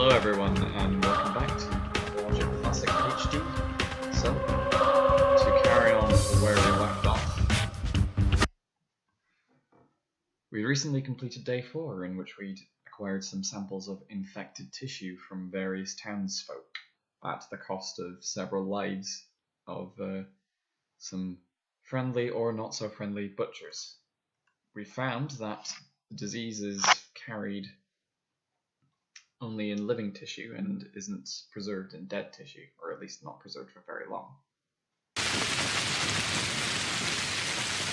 Hello everyone, and welcome back to Pathologic Classic HD. So, to carry on to where we left off, we recently completed day 4, in which we'd acquired some samples of infected tissue from various townsfolk at the cost of several lives of some friendly or not so friendly butchers. We found that the disease is carried only in living tissue and isn't preserved in dead tissue, or at least not preserved for very long.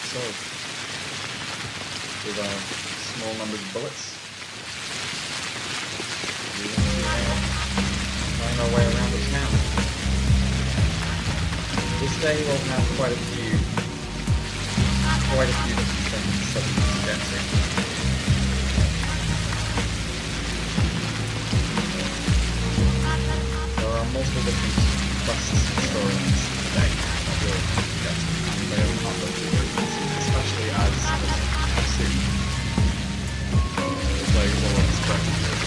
So, with our small numbers of bullets, we will find our way around the town. This day will have quite a few different things subject to get to. Multiple different quests and storylines today that we'll get to, and they will not go through very easy, especially as soon the play will express here.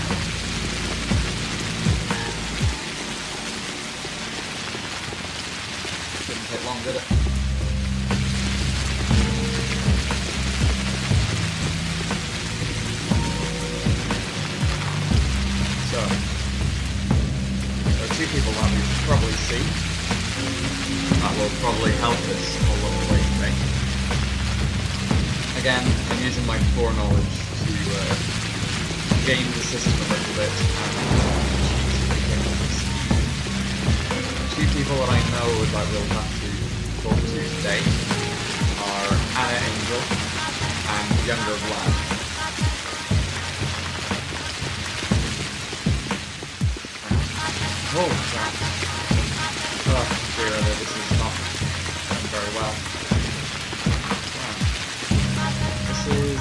Didn't take long, did it? So, two people that we should probably see that will probably help us along the way today. Again, I'm using my foreknowledge to game the system a little bit and two people that I know that we'll have to talk to today are Anna Angel and Younger Vlad. Oh, crap. Oh, dear, this is not going very well. Wow. This is...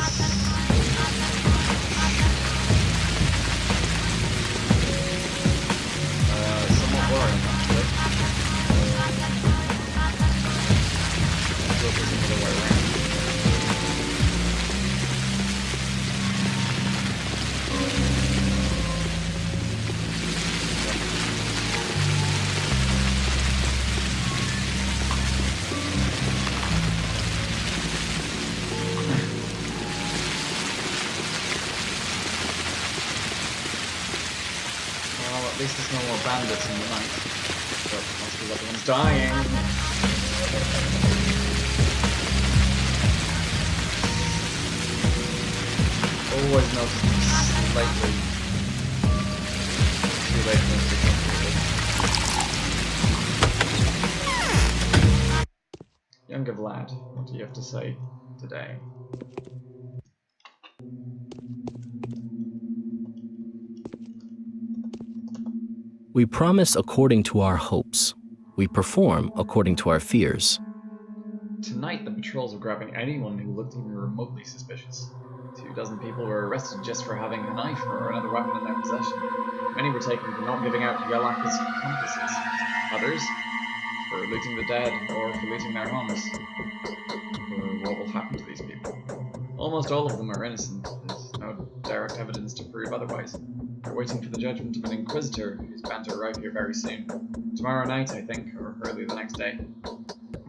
somewhat worrying, actually. Let's go for some other way around. At least there's no more bandits in the night, but that's because everyone's dying. Always notice them slightly too late for them to come through. Younger Vlad, what do you have to say today? We promise according to our hopes. We perform according to our fears. Tonight, the patrols were grabbing anyone who looked even remotely suspicious. 24 people were arrested just for having a knife or another weapon in their possession. Many were taken for not giving out Yelak as accomplices. Others for looting the dead or for looting their homes. For what will happen to these people? Almost all of them are innocent. There's no direct evidence to prove otherwise. We're waiting for the judgment of an inquisitor who's bound to arrive here very soon. Tomorrow night, I think, or early the next day.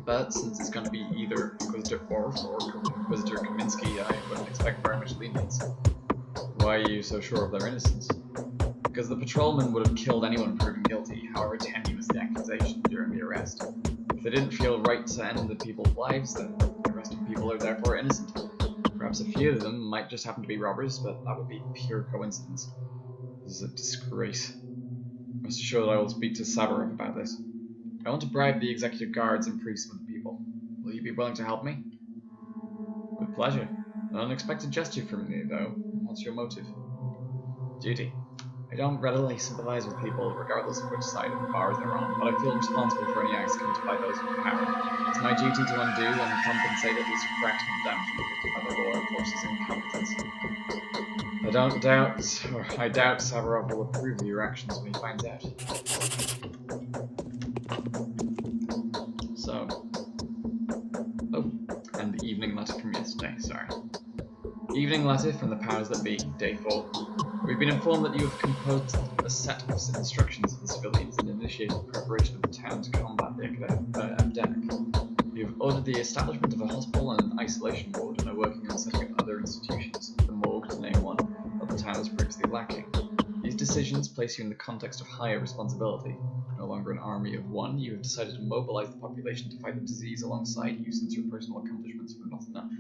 But since it's going to be either Inquisitor Orf or Inquisitor Kaminsky, I wouldn't expect very much lenience. Why are you so sure of their innocence? Because the patrolmen would have killed anyone proven guilty, however tenuous the accusation during the arrest. If they didn't feel right to end the people's lives, then the rest of the people are therefore innocent. Perhaps a few of them might just happen to be robbers, but that would be pure coincidence. This is a disgrace. Rest assured I will speak to Savarov about this. I want to bribe the executive guards and priests with the people. Will you be willing to help me? With pleasure. An unexpected gesture from you, though. What's your motive? Duty. I don't readily sympathize with people, regardless of which side of the bars they're on, but I feel responsible for any acts committed by those with power. It's my duty to undo and compensate at least a fraction of damage inflicted by the lower forces' incompetence. I doubt Savarov will approve of your actions when he finds out. So, oh, and the evening letter from yesterday, sorry. Evening letter from the powers that be, day 4. We've been informed that you have composed a set of instructions for the civilians and initiated preparation of the town to combat the epidemic. You have ordered the establishment of a hospital and an isolation ward and are working on setting up other institutions, the morgue to name one, that the town is previously lacking. These decisions place you in the context of higher responsibility. No longer an army of one, you have decided to mobilize the population to fight the disease alongside you since your personal accomplishments were not enough.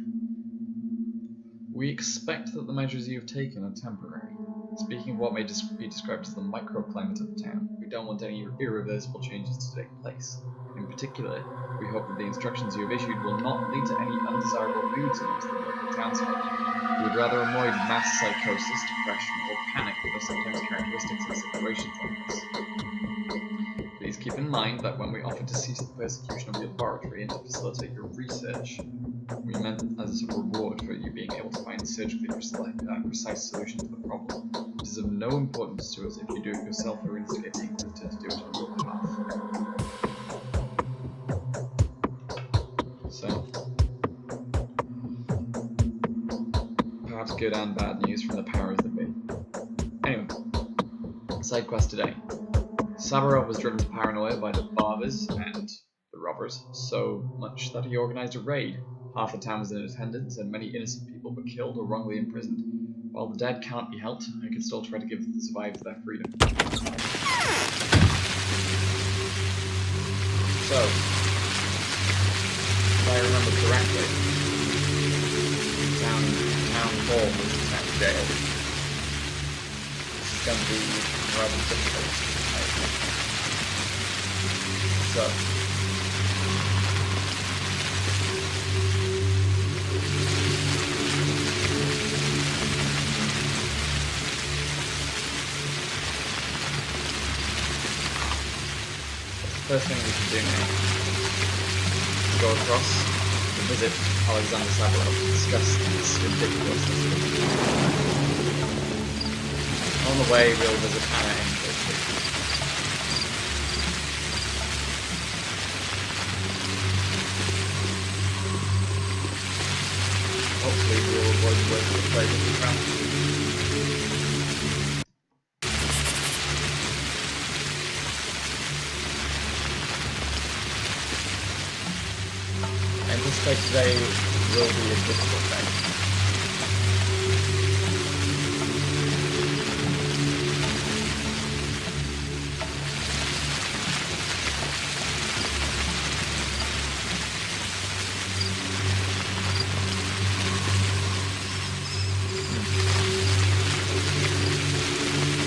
We expect that the measures you have taken are temporary. Speaking of what may be described as the microclimate of the town, we don't want any irreversible changes to take place. In particular, we hope that the instructions you have issued will not lead to any undesirable moods amongst the local townsfolk. We would rather avoid mass psychosis, depression, or panic that are sometimes characteristics in situations like this. Please keep in mind that when we offered to cease the persecution of your laboratory and to facilitate your research, we meant as a reward for you being able to find surgically precise solutions to the problem. It is of no importance to us if you do it yourself or instigate the Inquisitor to do it on your behalf. So, perhaps good and bad news from the powers that be. Anyway, side quest today. Sabarov was driven to paranoia by the barbers and the robbers so much that he organized a raid. Half the town was in attendance and many innocent people were killed or wrongly imprisoned. While the dead cannot be helped, I can still try to give the survivors their freedom. So, if I remember correctly, town hall was the town jail. This is going to be rather difficult, I think. So, first thing we should do now is go across to visit Alexander Sabarov to discuss this ridiculousness. On the way, we'll visit Anna Angel too. Hopefully, we'll avoid the worst of the plague of the crown. I anticipate today will be a difficult day.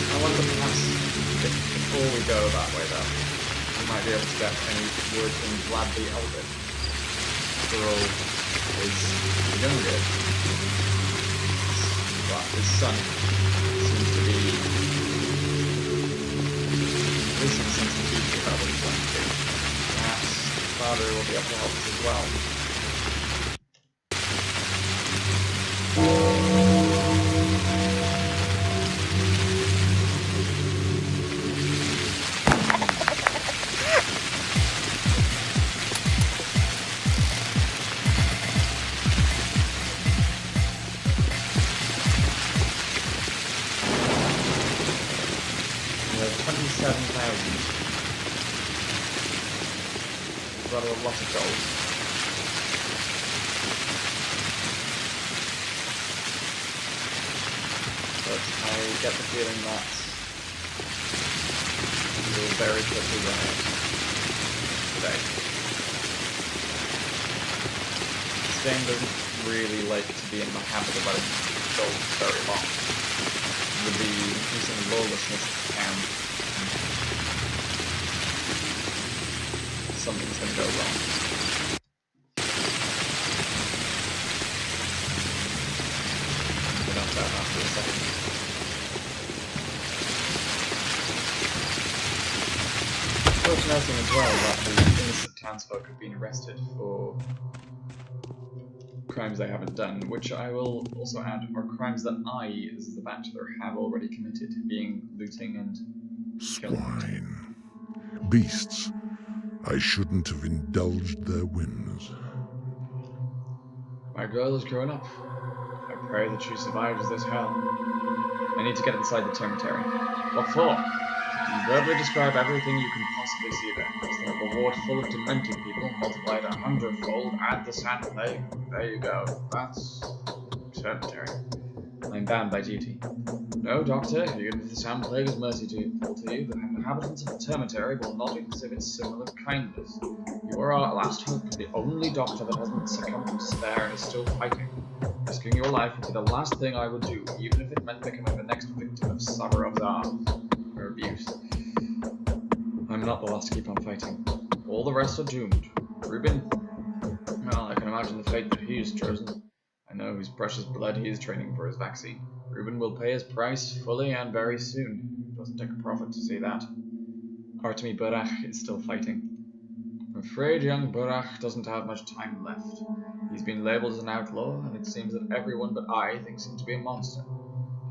I wonder perhaps if before we go that way though, we might be able to get any word from Vlad the Elder. After all, his younger, well, his son seems to be losing sense of future about what he's going to do. Perhaps his father will be able to help us as well. Rather a lot of gold. But I get the feeling that we will very quickly run out today. This game doesn't really like to be in the habit of letting gold very long. With the increasing lawlessness of the town, something's going to go wrong. Get off that after a second. It's worth noting as well that the innocent townsfolk have been arrested for crimes they haven't done, which I will also add are crimes that I, as the Bachelor, have already committed, being looting and killing. Swine. Beasts. I shouldn't have indulged their whims. My girl has grown up. How pray that she survives this hell. I need to get inside the cemetery. What for? You verbally describe everything you can possibly see there. Is there a reward full of demented people, multiplied 100-fold, add the sand plague? There you go. That's... cemetery. I'm bound by duty. No, Doctor, even if the sand plague is merciful to you, the inhabitants of the cemetery will not exhibit similar kindness. You are our last hope, the only doctor that hasn't succumbed to despair and is still fighting. Risking your life would be the last thing I would do, even if it meant becoming the next victim of Savarov's arms. Or abuse. I'm not the last to keep on fighting. All the rest are doomed. Reuben? Well, I can imagine the fate that he has chosen. I know whose precious blood he is training for his vaccine. Reuben will pay his price fully and very soon. It doesn't take a prophet to see that. Artemy Burak is still fighting. I'm afraid young Burak doesn't have much time left. He's been labelled as an outlaw, and it seems that everyone but I thinks him to be a monster.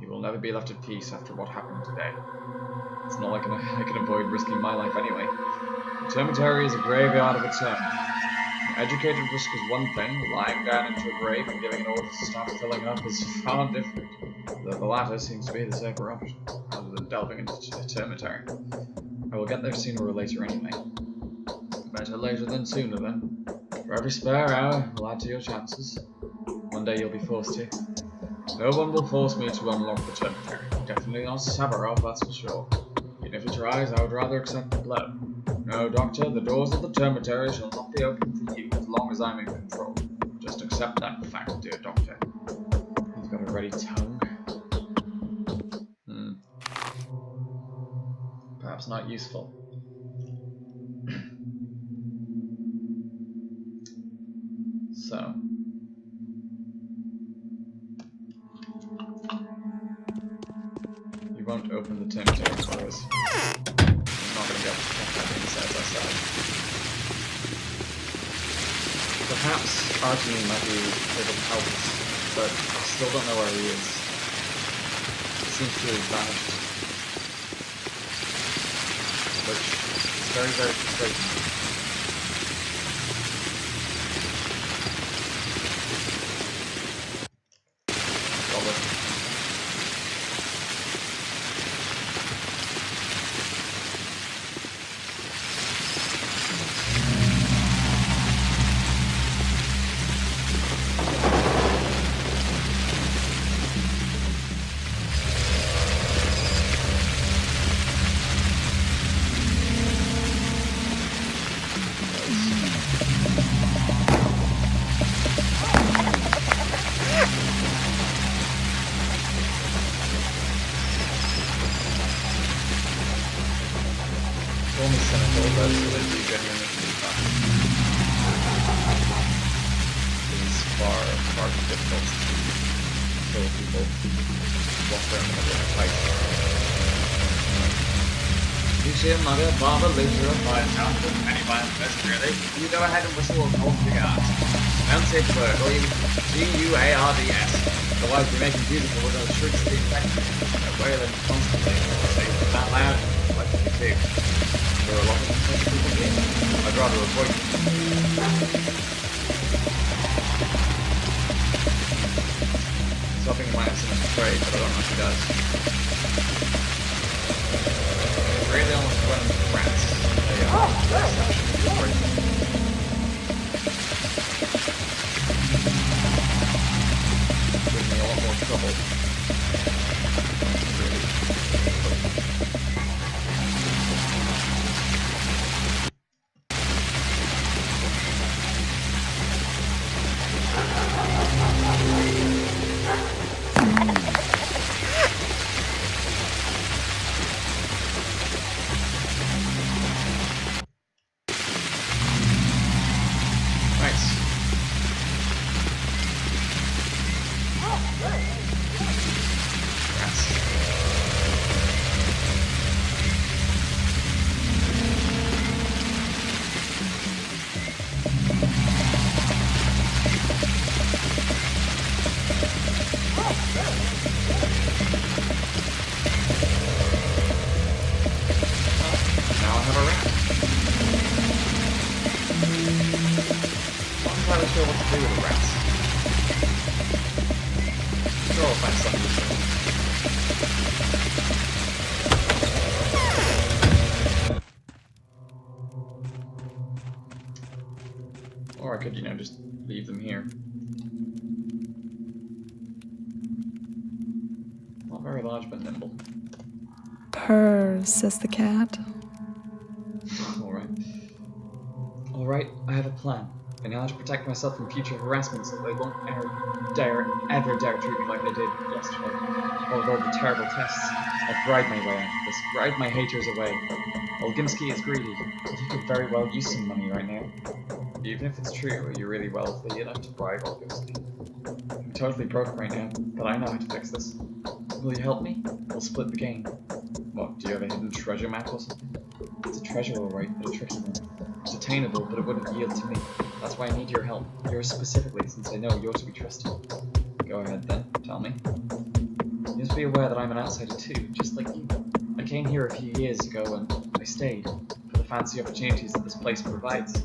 He will never be left at peace after what happened today. It's not like I can avoid risking my life anyway. The cemetery is a graveyard of its own. An educated risk is one thing, lying down into a grave and giving an order to stop filling up is far different. Though the latter seems to be the safer option, rather than delving into the cemetery. I will get there sooner or later anyway. Better later than sooner then. For every spare hour will add to your chances. One day you'll be forced to. No one will force me to unlock the cemetery. Definitely not Savarov, that's for sure. Even if he tries, I would rather accept the blow. No, Doctor, the doors of the cemetery shall not be open for you as long as I'm in control. Just accept that fact, dear Doctor. He's got a ready tongue. Perhaps not useful. So. You won't open the cemetery doors. I'm not going to be able to check that inside outside. Perhaps Artemy might be able to help us, but I still don't know where he is. He seems to have vanished. Which is very, very frustrating. Only cynical, but it do genuinely believe that. It is far, far too difficult to kill people whilst they're in the middle of a fight. You see a mother, Barbara, Luther, Fire Town, any violent person really. You go ahead and whistle a call for the guards. Pronounce it word, or you G-U-A-R-D-S. Otherwise you're making beautiful with those shrieks of the infection. They're wailing constantly. Say that loud, like you do. There are a lot of infected people here. I'd rather avoid them. So I think he might have something to trade, but I don't know if he does. Really almost running with rats. They are exceptionally great. Gives me a lot more trouble. Or I could, you know, just leave them here. Not very large, but nimble. Purr, says the cat. Alright. Alright, I have a plan. I know how to protect myself from future harassment so they won't ever dare treat me like they did yesterday. Or with all the terrible tests. I'll bribe my way out of this. Bribe my haters away. Olgimsky is greedy. He could very well use some money right now. Even if it's true, you're really wealthy enough to bribe Olgimsky. I'm totally broke right now, but I know how to fix this. Will you help me? We'll split the gain. What, do you have a hidden treasure map or something? It's a treasure alright, but a tricky one. It's attainable, but it wouldn't yield to me. That's why I need your help. Yours specifically, since I know you're to be trusted. Go ahead then, tell me. You must be aware that I'm an outsider too, just like you. I came here a few years ago and I stayed, for the fancy opportunities that this place provides.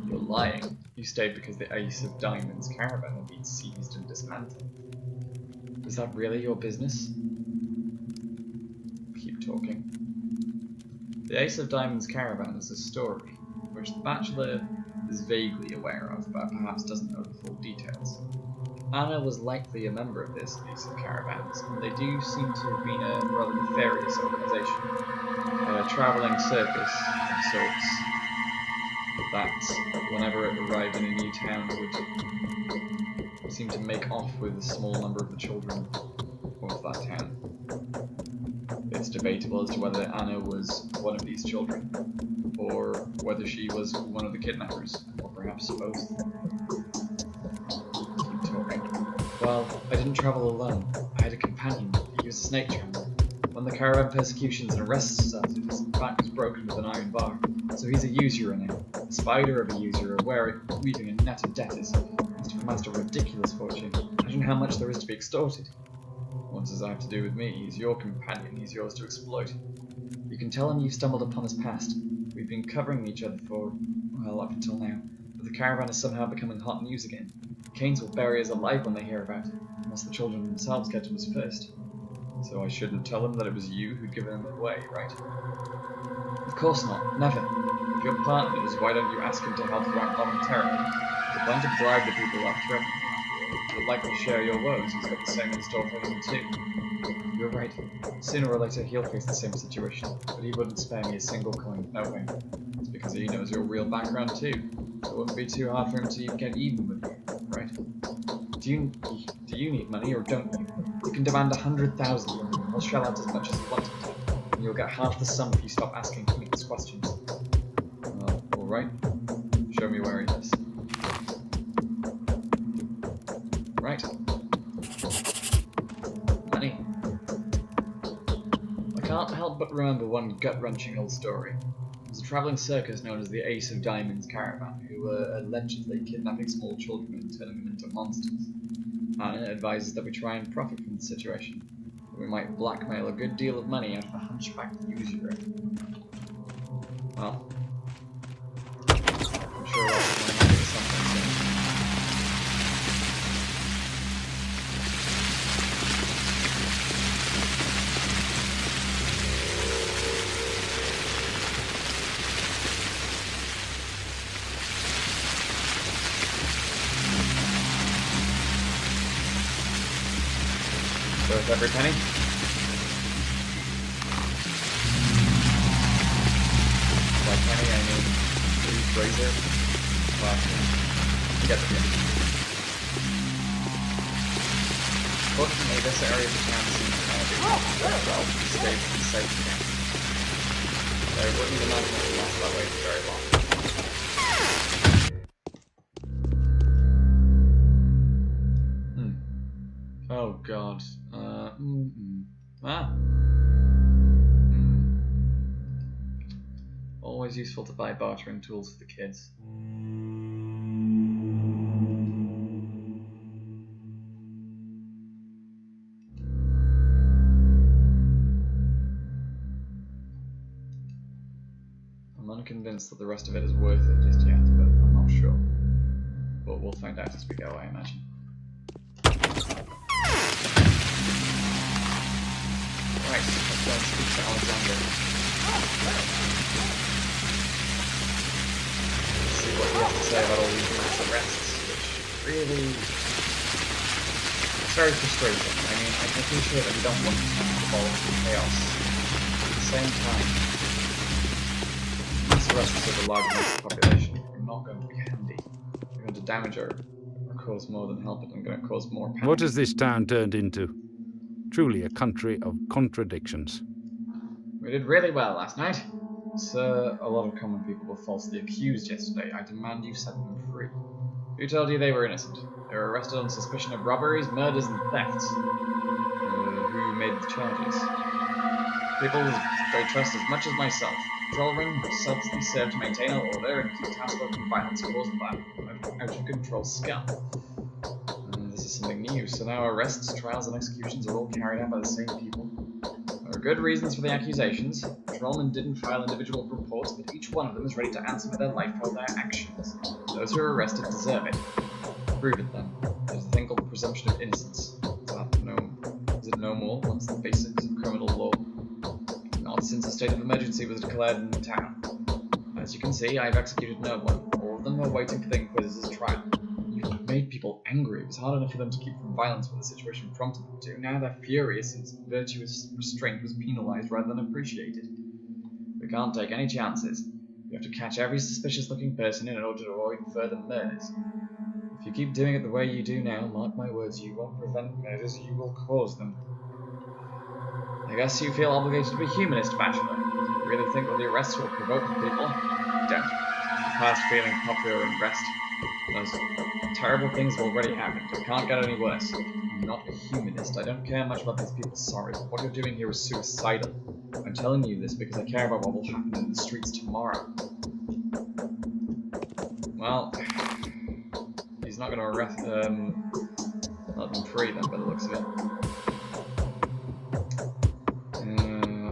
You're lying. You stayed because the Ace of Diamonds caravan had been seized and dismantled. Is that really your business? Keep talking. The Ace of Diamonds caravan is a story, which the Bachelor is vaguely aware of, but perhaps doesn't know the full details. Anna was likely a member of this Ace of Caravans, and they do seem to have been a rather nefarious organisation. A travelling circus of sorts. That, whenever it arrived in a new town, would seem to make off with a small number of the children of that town. It's debatable as to whether Anna was one of these children, or whether she was one of the kidnappers, or perhaps both. Keep talking. Well, I didn't travel alone. I had a companion. He was a snake charmer. When the caravan persecutions and arrests started, his back was broken with an iron bar, so he's a usurer now. A spider of a usurer, weaving a net of debtors. Must have amassed a ridiculous fortune. Imagine how much there is to be extorted. What does that have to do with me? He's your companion, he's yours to exploit. You can tell him you've stumbled upon his past. We've been covering each other for, well, up until now. But the caravan is somehow becoming hot news again. The Canes will bury us alive when they hear about it, unless the children themselves get to us first. So I shouldn't tell them that it was you who'd given them away, right? Of course not, never. If you're partners, why don't you ask him to help you out voluntarily? You're planning to bribe the people that threaten you. You'll likely share your woes, he's got the same in store for him too. You're right. Sooner or later he'll face the same situation, but he wouldn't spare me a single coin, no way. It's because he knows your real background too, so it wouldn't be too hard for him to get even with you, right? Do you need money or don't you? You can demand 100,000 from him, he'll shell out as much as he wants to, and you'll get half the sum if you stop asking pointless questions. Alright. Show me where he lives. Right. Money. I can't help but remember one gut-wrenching old story. It was a travelling circus known as the Ace of Diamonds caravan, who were allegedly kidnapping small children and turning them into monsters. Anna advises that we try and profit from the situation, that we might blackmail a good deal of money out of the hunchback usurer. Well, I'm sure that's going to happen something soon. Worth every penny. By penny, I mean razor. Well, you get the idea. Fortunately, this area of the town seems to now be well safe and safe again. So I wouldn't imagine it will last that way for very long. Oh god. Always useful to buy bartering tools for the kids. I'm unconvinced that the rest of it is worth it just yet, but I'm not sure. But we'll find out as we go, I imagine. Right, let's go and speak to Alexander. see what you have to say about all these mass arrests, which really... It's very frustrating. I mean, I can appreciate that we don't want to fall into chaos. At the same time, mass arrests of the large mass population are not going to be handy. They're going to damage or cause more than help it, and going to cause more panic. What has this town turned into? Truly a country of contradictions. We did really well last night. Sir, a lot of common people were falsely accused yesterday. I demand you set them free. Who told you they were innocent? They were arrested on suspicion of robberies, murders, and thefts. Who made the charges? People they trust as much as myself. Patrol ring selflessly serve to maintain order and keep townsfolk from violence caused by out-of-control scum. This is something new, so now arrests, trials, and executions are all carried out by the same people. There are good reasons for the accusations. Patrolmen didn't file individual reports, but each one of them is ready to answer for their life for their actions. Those who are arrested deserve it. Prove it then. There's a thing called the presumption of innocence. Is it no more once the basics of criminal law? Not since a state of emergency was declared in the town. As you can see, I've executed no one. All of them are waiting for the Inquisitor's trial. You've made people angry. It was hard enough for them to keep from violence when the situation prompted them to. Now they're furious since virtuous restraint was penalized rather than appreciated. We can't take any chances. We have to catch every suspicious-looking person in order to avoid further murders. If you keep doing it the way you do now, mark my words, you won't prevent murders, you will cause them. I guess you feel obligated to be humanist, Bachelor. You really think that the arrests will provoke the people? Don't. Past feeling popular and rest. Those terrible things have already happened. It can't get any worse. I'm not a humanist. I don't care much about these people's sorrows. What you're doing here is suicidal. I'm telling you this because I care about what will happen in the streets tomorrow. Well, he's not going to arrest let them free then, by the looks of it.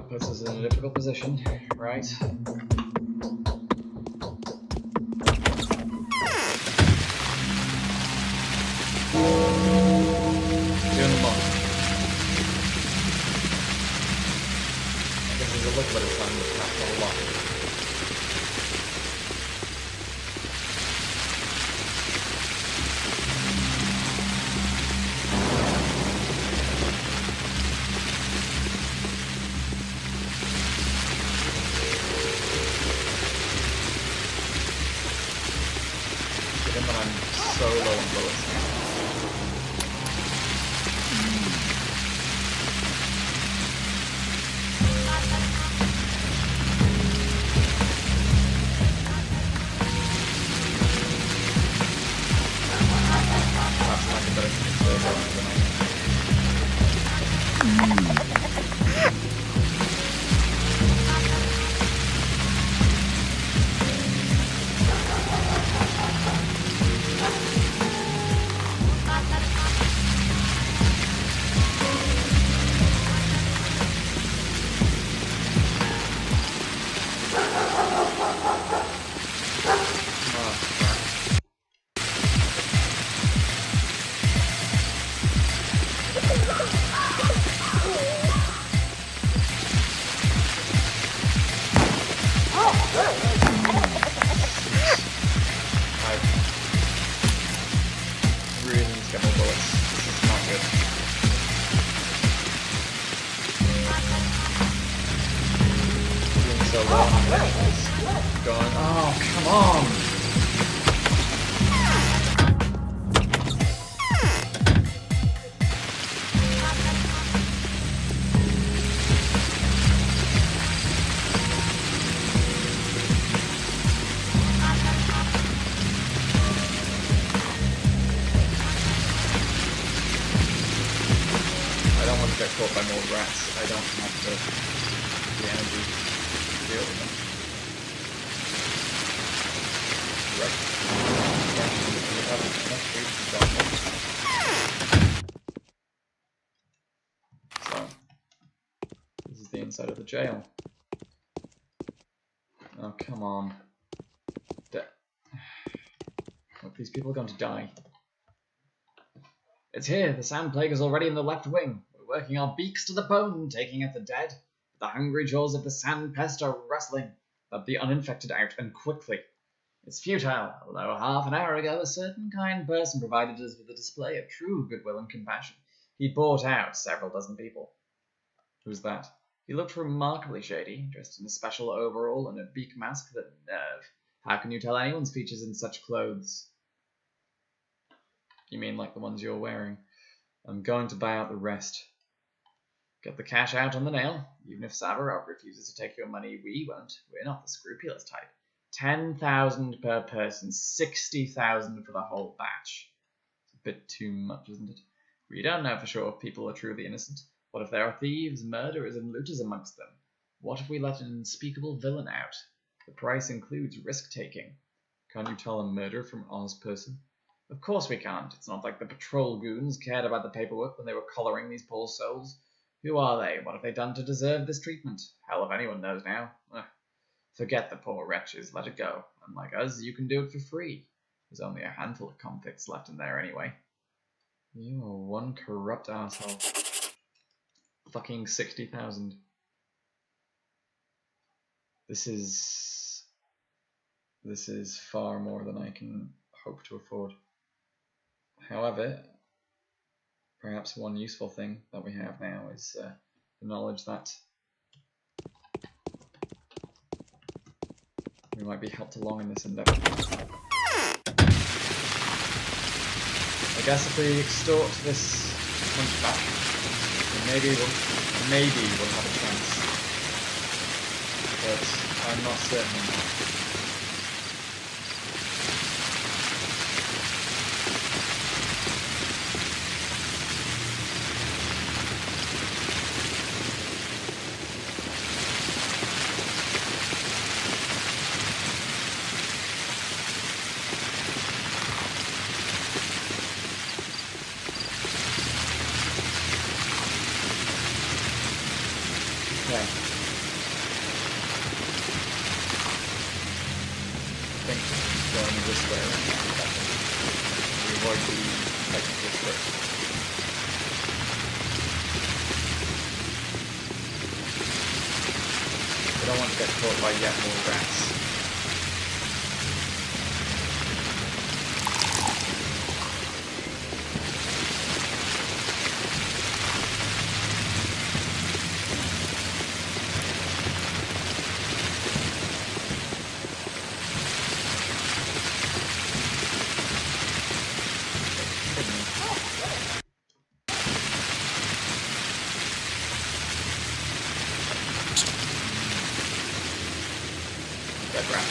Puts us in a difficult position, right? Doing the monk. I guess there's a look at it time that's not a lot. Given that I'm so low on bullets now. Perhaps I can better control than I am. Going, oh, come on! I don't want to get caught by more rats. I don't have the energy to deal with them. Right. So, this is the inside of the jail. Oh, come on. Look, these people are going to die. It's here. The sand plague is already in the left wing. We're working our beaks to the bone, taking out the dead. The hungry jaws of the sand pest are wrestling. Let the uninfected out, and quickly. It's futile, although half an hour ago a certain kind person provided us with a display of true goodwill and compassion. He bought out several dozen people. Who's that? He looked remarkably shady, dressed in a special overall and a beak mask that nerve. How can you tell anyone's features in such clothes? You mean like the ones you're wearing? I'm going to buy out the rest. Get the cash out on the nail. Even if Savarov refuses to take your money, we won't. We're not the scrupulous type. 10,000 per person, 60,000 for the whole batch. It's a bit too much, isn't it? We don't know for sure if people are truly innocent. What if there are thieves, murderers, and looters amongst them? What if we let an unspeakable villain out? The price includes risk-taking. Can't you tell a murder from an honest person? Of course we can't. It's not like the patrol goons cared about the paperwork when they were collaring these poor souls. Who are they? What have they done to deserve this treatment? Hell, if anyone knows now. Forget the poor wretches. Let it go. Unlike us, you can do it for free. There's only a handful of convicts left in there anyway. You are one corrupt asshole. Fucking 60,000. This is far more than I can hope to afford. However, perhaps one useful thing that we have now is the knowledge that we might be helped along in this endeavor. I guess if we extort this hunchback, then maybe we'll have a chance. But I'm not certain on that. Okay. I think going this way around now is better. We avoid the technical script. We don't want to get caught by yet more rats. Dead rat.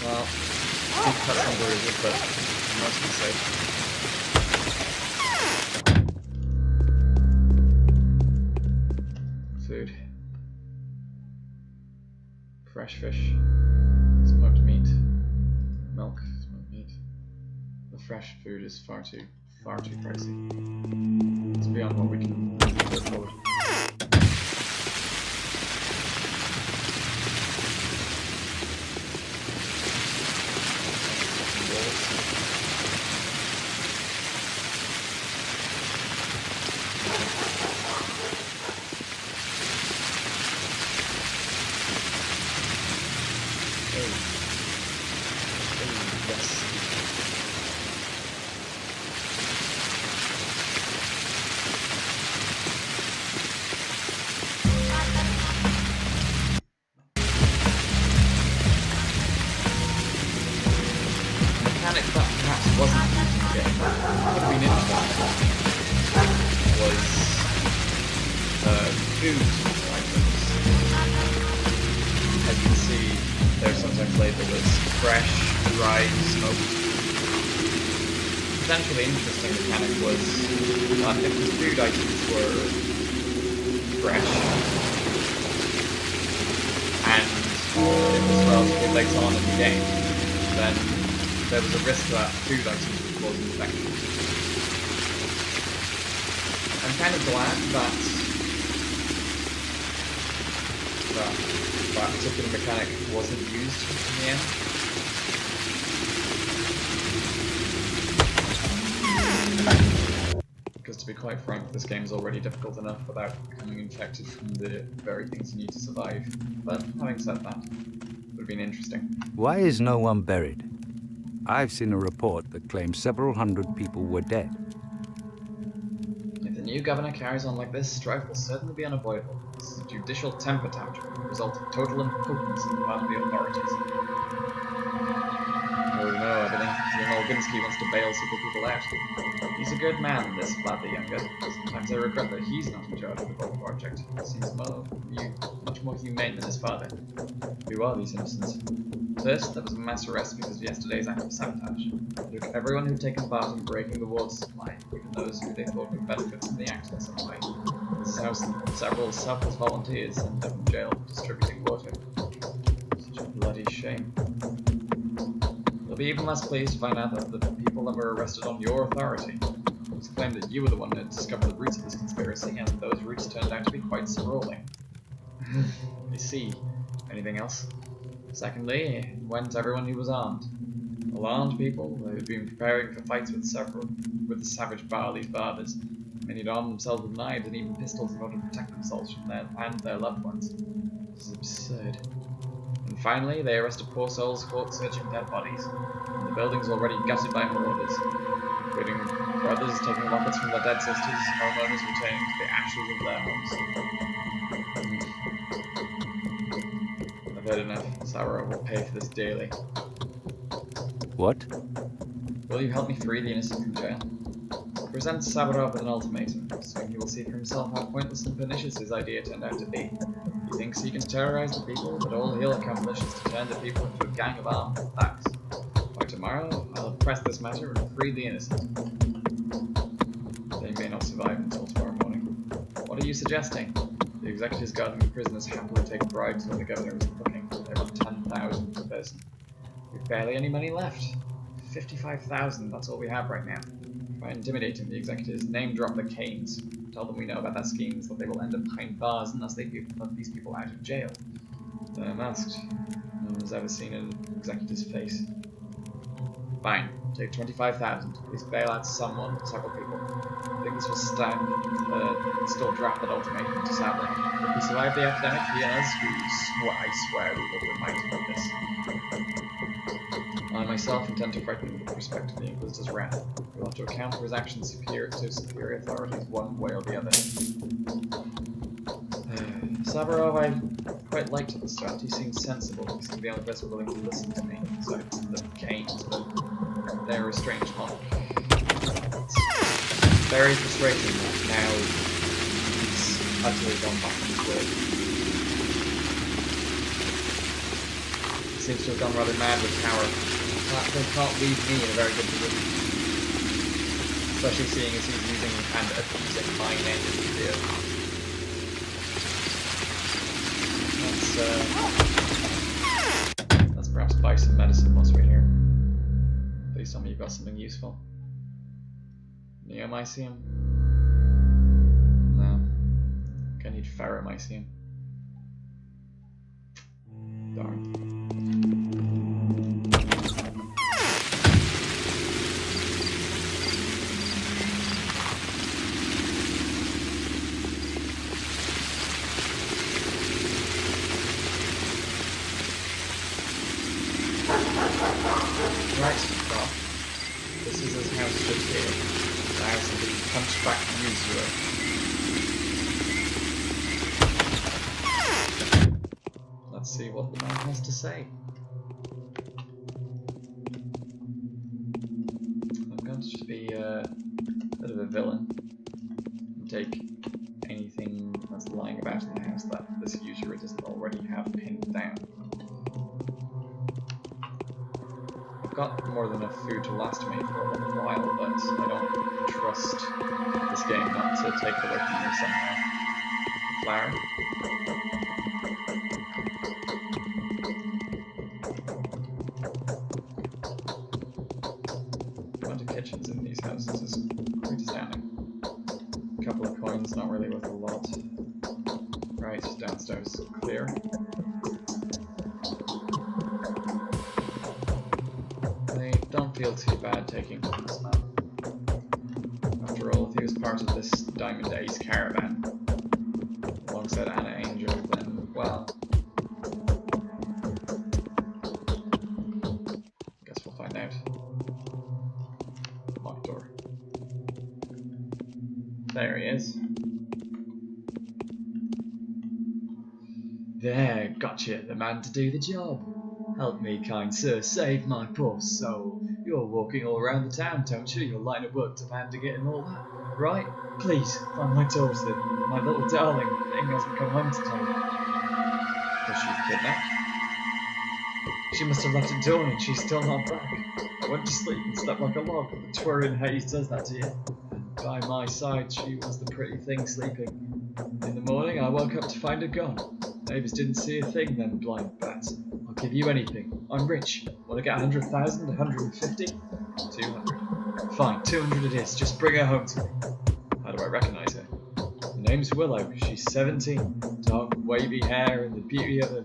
Well, deep cuts and bruises, but mostly safe. Food. Fresh fish. Smoked meat. Milk. Smoked meat. The fresh food is far too pricey. It's beyond what we can afford. Mechanic that perhaps wasn't using the game, but could have been interesting, was food items. As you can see, they're sometimes labelled as fresh, dried, smoked. Potentially interesting mechanic was if the food items were fresh and it was relatively late on in the game, then there was a risk that food items would cause infection. I'm kind of glad that that particular mechanic wasn't used in the end. Because to be quite frank, this game's already difficult enough without becoming infected from the very things you need to survive. But having said that, it would have been interesting. Why is no one buried? I've seen a report that claims several hundred people were dead. If the new governor carries on like this, strife will certainly be unavoidable. This is a judicial temper tantrum, the result of total impotence on the part of the authorities. Oh no, Evelyn. Young Olginski wants to bail several people out. He's a good man, this Vlad the Younger. Sometimes I regret that he's not in charge of the whole project. He seems much more humane than his father. Who are these innocents? First, there was a mass arrest because of yesterday's act of sabotage. They took everyone who'd taken part in breaking the water supply, even those who they thought would benefit from the act in some way. This is how several selfless volunteers ended up in jail for distributing water. Such a bloody shame. They'll be even less pleased to find out that the people that were arrested on your authority. It's claimed that you were the one that discovered the roots of this conspiracy, and those roots turned out to be quite sprawling. I see. Anything else? Secondly, went everyone who was armed. All armed people who had been preparing for fights with the savage Barley's barbers. Many had armed themselves with knives and even pistols in order to protect themselves from their loved ones. This is absurd. And finally, they arrested poor souls caught searching dead bodies, and the buildings already gutted by marauders, including brothers taking lockets from their dead sisters, homeowners returning to the ashes of their homes. I've heard enough. Sarah will pay for this dearly. What? Will you help me free the innocent from jail? Present Savarov with an ultimatum. Soon he will see for himself how pointless and pernicious his idea turned out to be. He thinks he can terrorize the people, but all he'll accomplish is to turn the people into a gang of armed thugs. By tomorrow, I'll press this matter and free the innocent. They may not survive until tomorrow morning. What are you suggesting? The executives guarding the prisoners happily take bribes when the governor is looking. They want 10,000 per person. We've barely any money left. 55,000, that's all we have right now. By intimidating the executives, name drop the Canes. Tell them we know about their schemes, that they will end up behind bars unless they let these people out of jail. They're masked. No one has ever seen an executive's face. Fine. Take 25,000. Please bail out someone, several people. I think this will still draft that ultimatum to Sabra. If we survive the epidemic, he and us, I swear we will remind him of this. I myself intend to frighten him with respect to the Inquisitor's wrath. We'll have to account for his actions to superior authorities one way or the other. Savarov I quite liked at the start. He seemed sensible. He seemed the only person willing to listen to me, besides the Canes, but they're a strange lot. It's very frustrating that now he's utterly gone back on his word. He seems to have gone rather mad with power. They can't leave me in a very good position. Especially seeing as he's using and abusing my name in the video. Let's perhaps buy some medicine whilst we're here. Please tell me you've got something useful. Neomycium? No. I need ferromycium. Darn. Right, well, this is his house just here. The house of the hunchback usurer. Let's see what the man has to say. I'm going to just be a bit of a villain and take anything that's lying about in the house that this usurer doesn't already have pinned down. Got more than enough food to last me for a little while, but I don't trust this game not to take it away from me somehow. Flour. kitchens in these houses is quite astounding. A couple of coins, not really worth a lot. Right, downstairs clear. I don't feel too bad taking on this man. After all, if he was part of this Diamond Ace caravan, alongside Anna Angel, then, well... guess we'll find out. Locked door. There he is. There, gotcha, the man to do the job. Help me, kind sir, save my poor soul. You're walking all around the town, don't you? Your line of work demanding it and all that, right? Please, find my daughter. My little darling thing hasn't come home today. Was she kidnapped? She must have left at dawn and she's still not back. I went to sleep and slept like a log, but the twirling haze does that to you. And by my side, she was the pretty thing sleeping. In the morning, I woke up to find her gone. Neighbours didn't see a thing, them blind bats. I'll give you anything. I'm rich. Want to get 100,000? 150? 200. Fine, 200 it is. Just bring her home to me. How do I recognise her? Her name's Willow. She's 17. Dark, wavy hair and the beauty of a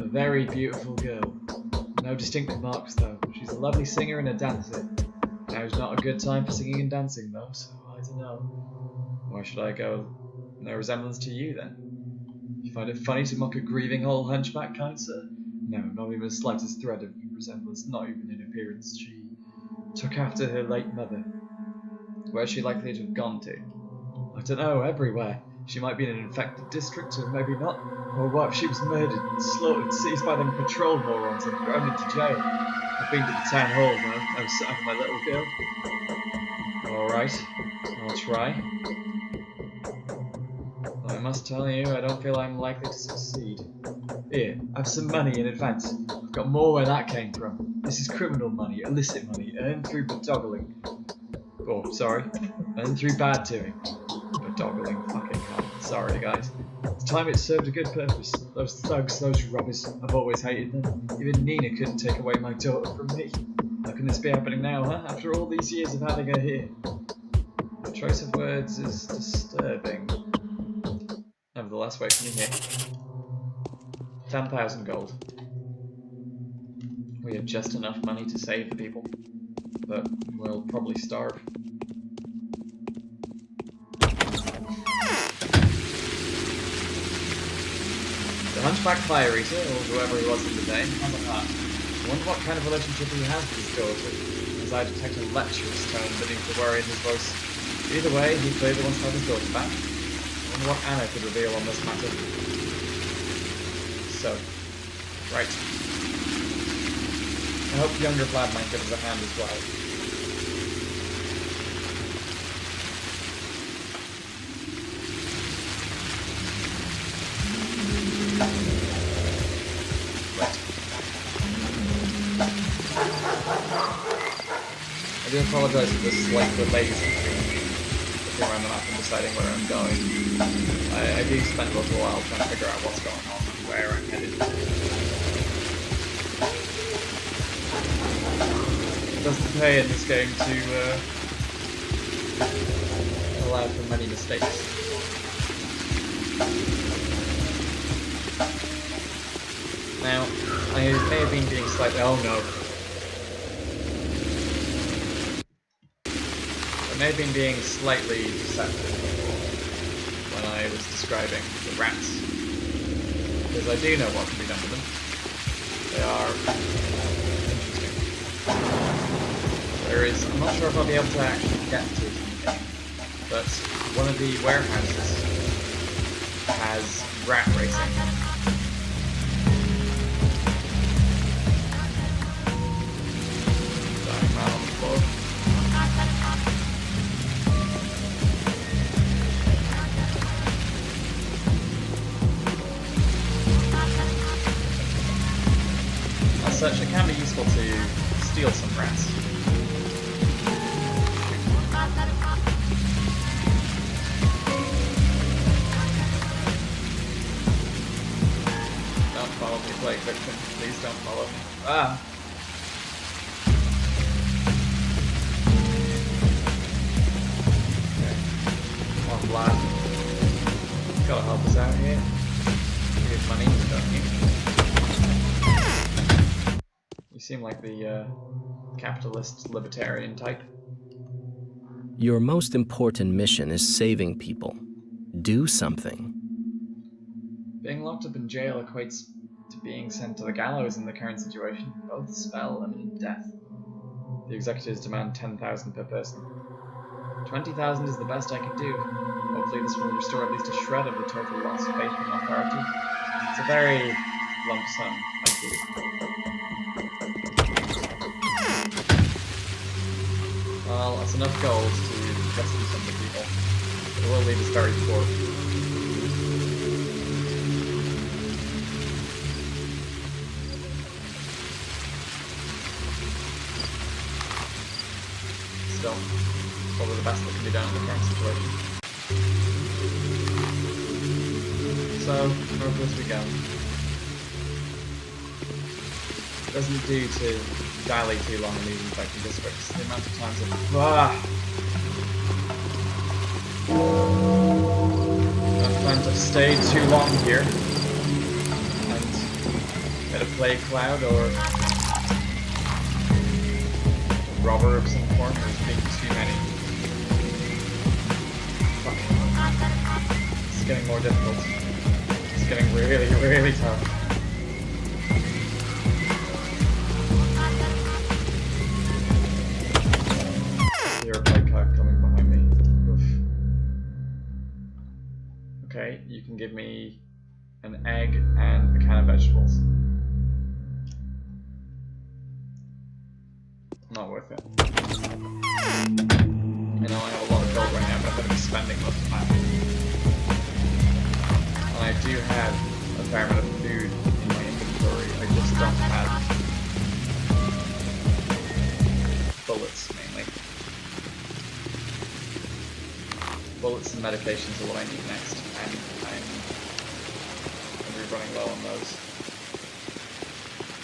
very beautiful girl. No distinctive marks though. She's a lovely singer and a dancer. Now's not a good time for singing and dancing though, so I don't know. Why should I go? No resemblance to you then? You find it funny to mock a grieving old hunchback, kind sir? No, not even the slightest thread of resemblance, not even in appearance. She took after her late mother. Where's she likely to have gone to? I don't know, everywhere. She might be in an infected district, or maybe not. Or what if she was murdered, slaughtered, seized by them patrol morons and thrown into jail? I've been to the town hall, though. No sign of my little girl. Alright, I'll try. I must tell you, I don't feel I'm likely to succeed. Here, have some money in advance. I've got more where that came from. This is criminal money, illicit money, earned through bodoggling. Oh, sorry. Earned through bad doing. Bodoggling, fucking hell. Sorry, guys. It's time it served a good purpose. Those thugs, those robbers, I've always hated them. Even Nina couldn't take away my daughter from me. How can this be happening now, huh? After all these years of having her here. The choice of words is disturbing. Nevertheless, wait for me here. 10,000 gold. We have just enough money to save the people, but we'll probably starve. The hunchback fire eater, or whoever he was in the day, has a heart. I wonder what kind of relationship he has with his daughter, as I detect a lecherous tone beneath the worry in his voice. Either way, he clearly wants to have his daughter back. What Anna could reveal on this matter. So, right. I hope younger Vlad might give us a hand as well. Right. I do apologize for this slight delay around the map and deciding where I'm going. I do spend a little while trying to figure out what's going on and where I'm headed. It doesn't pay in this game to allow for many mistakes. Now, I may have been being slightly... oh no. I may have been being slightly deceptive when I was describing the rats, because I do know what can be done with them. They are interesting. There is, I'm not sure if I'll be able to actually get to it in the game, but one of the warehouses has rat racing. Dying man on the floor. As such, it can be useful to steal some rats. Don't follow me, Plague Victim. Please don't follow me. Ah! lad. Gotta help us out here. Here's money, don't you? You seem like the capitalist libertarian type. Your most important mission is saving people. Do something. Being locked up in jail equates to being sent to the gallows in the current situation. Both spell imminent death. The executives demand 10,000 per person. 20,000 is the best I can do. Hopefully this will restore at least a shred of the total lost faith in authority. It's a very lump sum, thank you. Well, that's enough gold to rescue some of the people. But it will leave us very poor. Still, probably the best that can be done in the current situation. So, northwards we go. It doesn't do to dally too long in these infected districts. The amount of times the amount of times I've stayed too long here and hit a plague cloud or robber of some form. There's been too many. Fuck. It's getting more difficult. It's getting really, really tough. Hear a plague cloud coming behind me. Oof. Okay, you can give me an egg and a can of vegetables. Not worth it. I know I have a lot of gold right now, but I'm going to be spending most of the time. And I do have a fair amount of food in my inventory. I just don't have bullets, mainly. Bullets and medications are what I need next, and I'm going to be running low on those.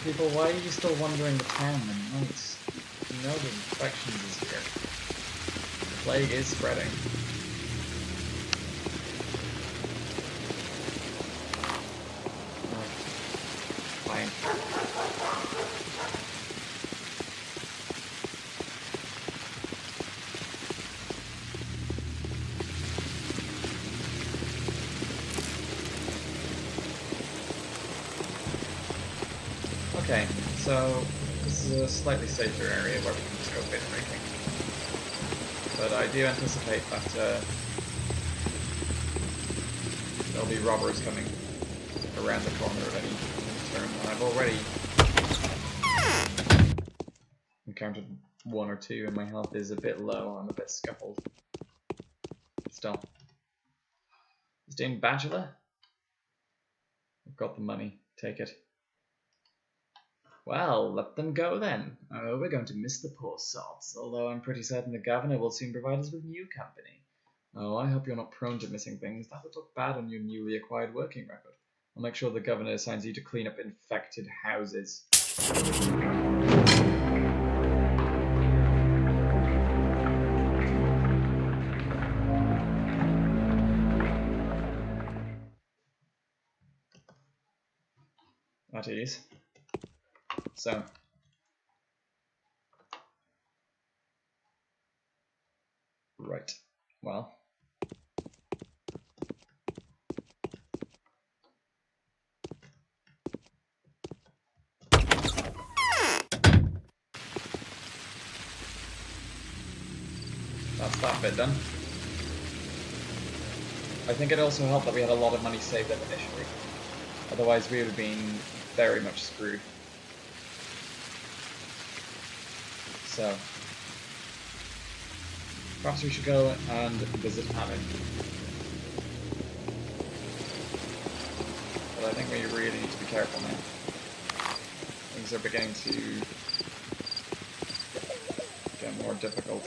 People, why are you still wandering the town at night? You know the infections is here. The plague is spreading. Fine. Okay, so this is a slightly safer area where we can just go bit breaking. But I do anticipate that there'll be robbers coming around the corner of any turn, and I've already encountered one or two, and my health is a bit low. I'm a bit scuffled. Still. Is doing Bachelor? I've got the money. Take it. Well, let them go then. We're going to miss the poor sods, although I'm pretty certain the governor will soon provide us with new company. Oh, I hope you're not prone to missing things. That would look bad on your newly acquired working record. I'll make sure the governor assigns you to clean up infected houses. At ease. So, right, well, that's that bit done. I think it also helped that we had a lot of money saved up initially, otherwise we would have been very much screwed. So, perhaps we should go and visit Hamid. But I think we really need to be careful now. Things are beginning to get more difficult.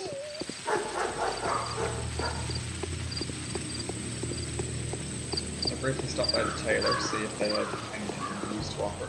I briefly stopped by the tailor to see if they had anything used to offer.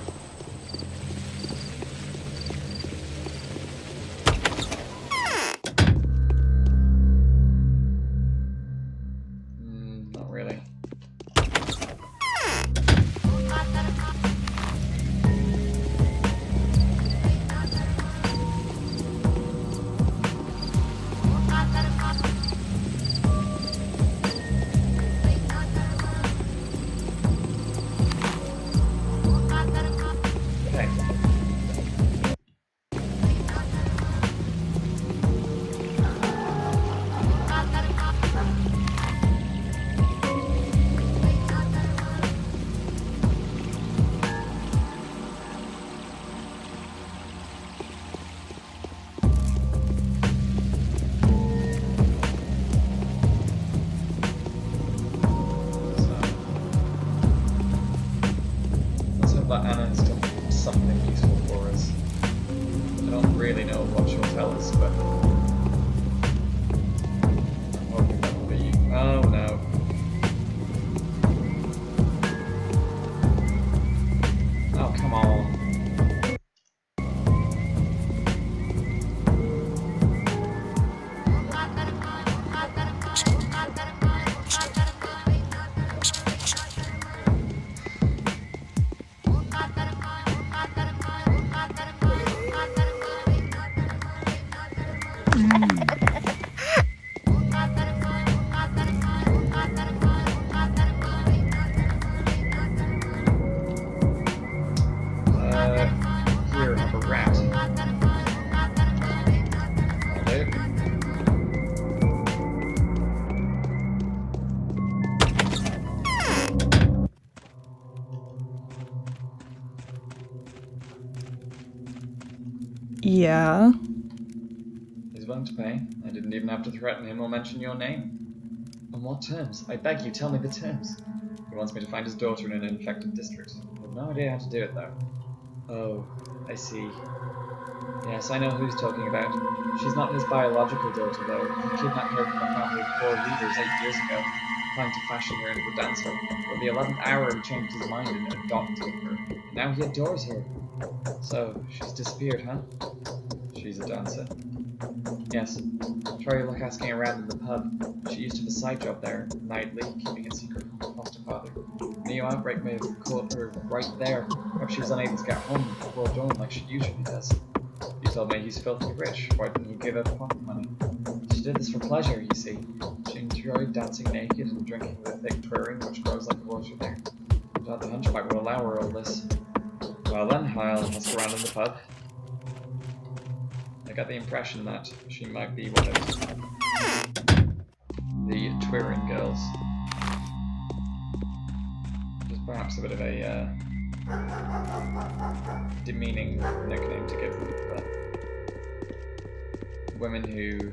for us. I don't really know what she'll tell us, but I'm hoping that will be. Oh no. Oh, come on. Here, have a rat. That'll do. Yeah. He's willing to pay. I didn't even have to threaten him or mention your name. On what terms? I beg you, tell me the terms. He wants me to find his daughter in an infected district. I have no idea how to do it, though. Oh, I see. Yes, I know who he's talking about. She's not his biological daughter, though. He kidnapped her from a family of poor leaders 8 years ago, trying to fashion her into a dancer. But the 11th hour he changed his mind and adopted her. And now he adores her. So, she's disappeared, huh? She's a dancer. Yes. Try your luck asking around in the pub. She used to have a side job there, nightly, keeping it secret from her foster father. The new outbreak may have caught her right there. Perhaps she was unable to get home before dawn like she usually does. You told me he's filthy rich. Why didn't you give her pocket money? She did this for pleasure, you see. She enjoyed dancing naked and drinking the thick twirling which grows like water there. But the hunchback will allow her all this. Well then, I'll ask around in the pub. I got the impression that she might be one of the Twirin girls. Just perhaps a bit of a demeaning nickname to give them, but women who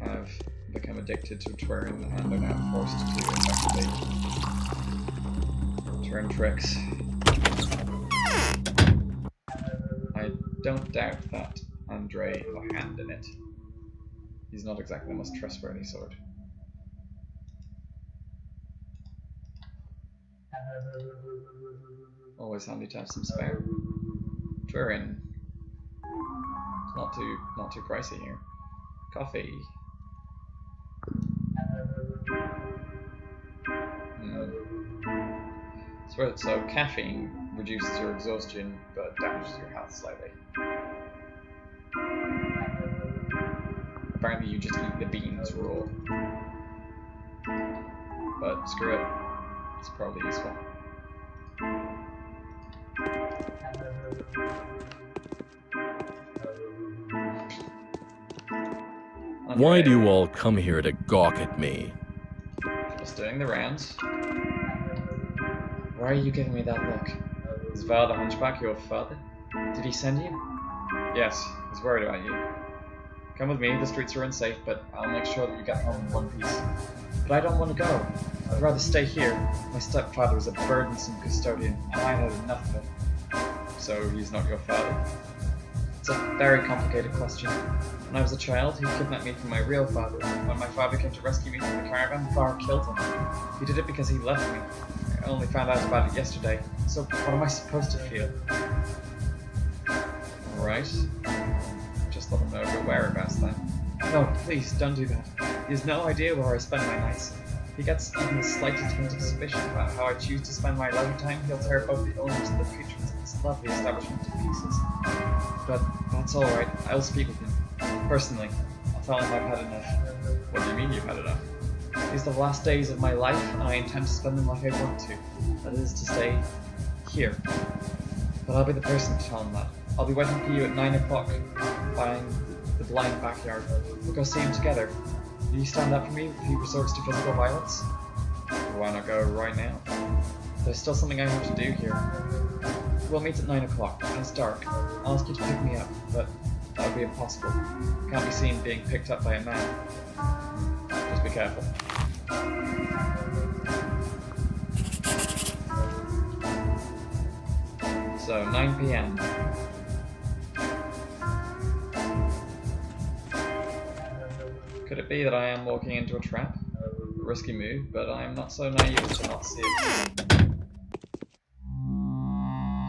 have become addicted to Twirin and are now forced to effectively turn tricks. I don't doubt that Andre have a hand in it. He's not exactly the most trustworthy sort. Always handy to have some spare. Turin. It's not too pricey here. Coffee. So caffeine reduces your exhaustion but damages your health slightly. Apparently you just eat the beans raw. But screw it. It's probably useful. Why do you all come here to gawk at me? Just doing the rounds. Why are you giving me that look? Is Val the hunchback your father? Did he send you? Yes, he's worried about you. Come with me, the streets are unsafe, but I'll make sure that you get home in one piece. But I don't want to go. I'd rather stay here. My stepfather is a burdensome custodian, and I had enough of it. So he's not your father? It's a very complicated question. When I was a child, he kidnapped me from my real father. When my father came to rescue me from the caravan, the bar killed him. He did it because he loved me. I only found out about it yesterday, so what am I supposed to feel? Alright. Just let him know your whereabouts then. No, please, don't do that. He has no idea where I spend my nights. If he gets even the slightest hint of suspicion about how I choose to spend my leisure time, he'll tear both the owners and the patrons of this lovely establishment to pieces. But that's alright, I'll speak with him. Personally, I'll tell him I've had enough. What do you mean you've had enough? These are the last days of my life, and I intend to spend them like I want to. That is to say, here. But I'll be the person to tell him that. I'll be waiting for you at 9 o'clock, buying the blind backyard. We'll go see him together. Will you stand up for me if he resorts to physical violence? Why not go right now? There's still something I have to do here. We'll meet at 9 o'clock, and it's dark. I'll ask you to pick me up, but that would be impossible. I can't be seen being picked up by a man. Just be careful. So, 9 PM. Could it be that I am walking into a trap? A risky move, but I am not so naive as to not see it.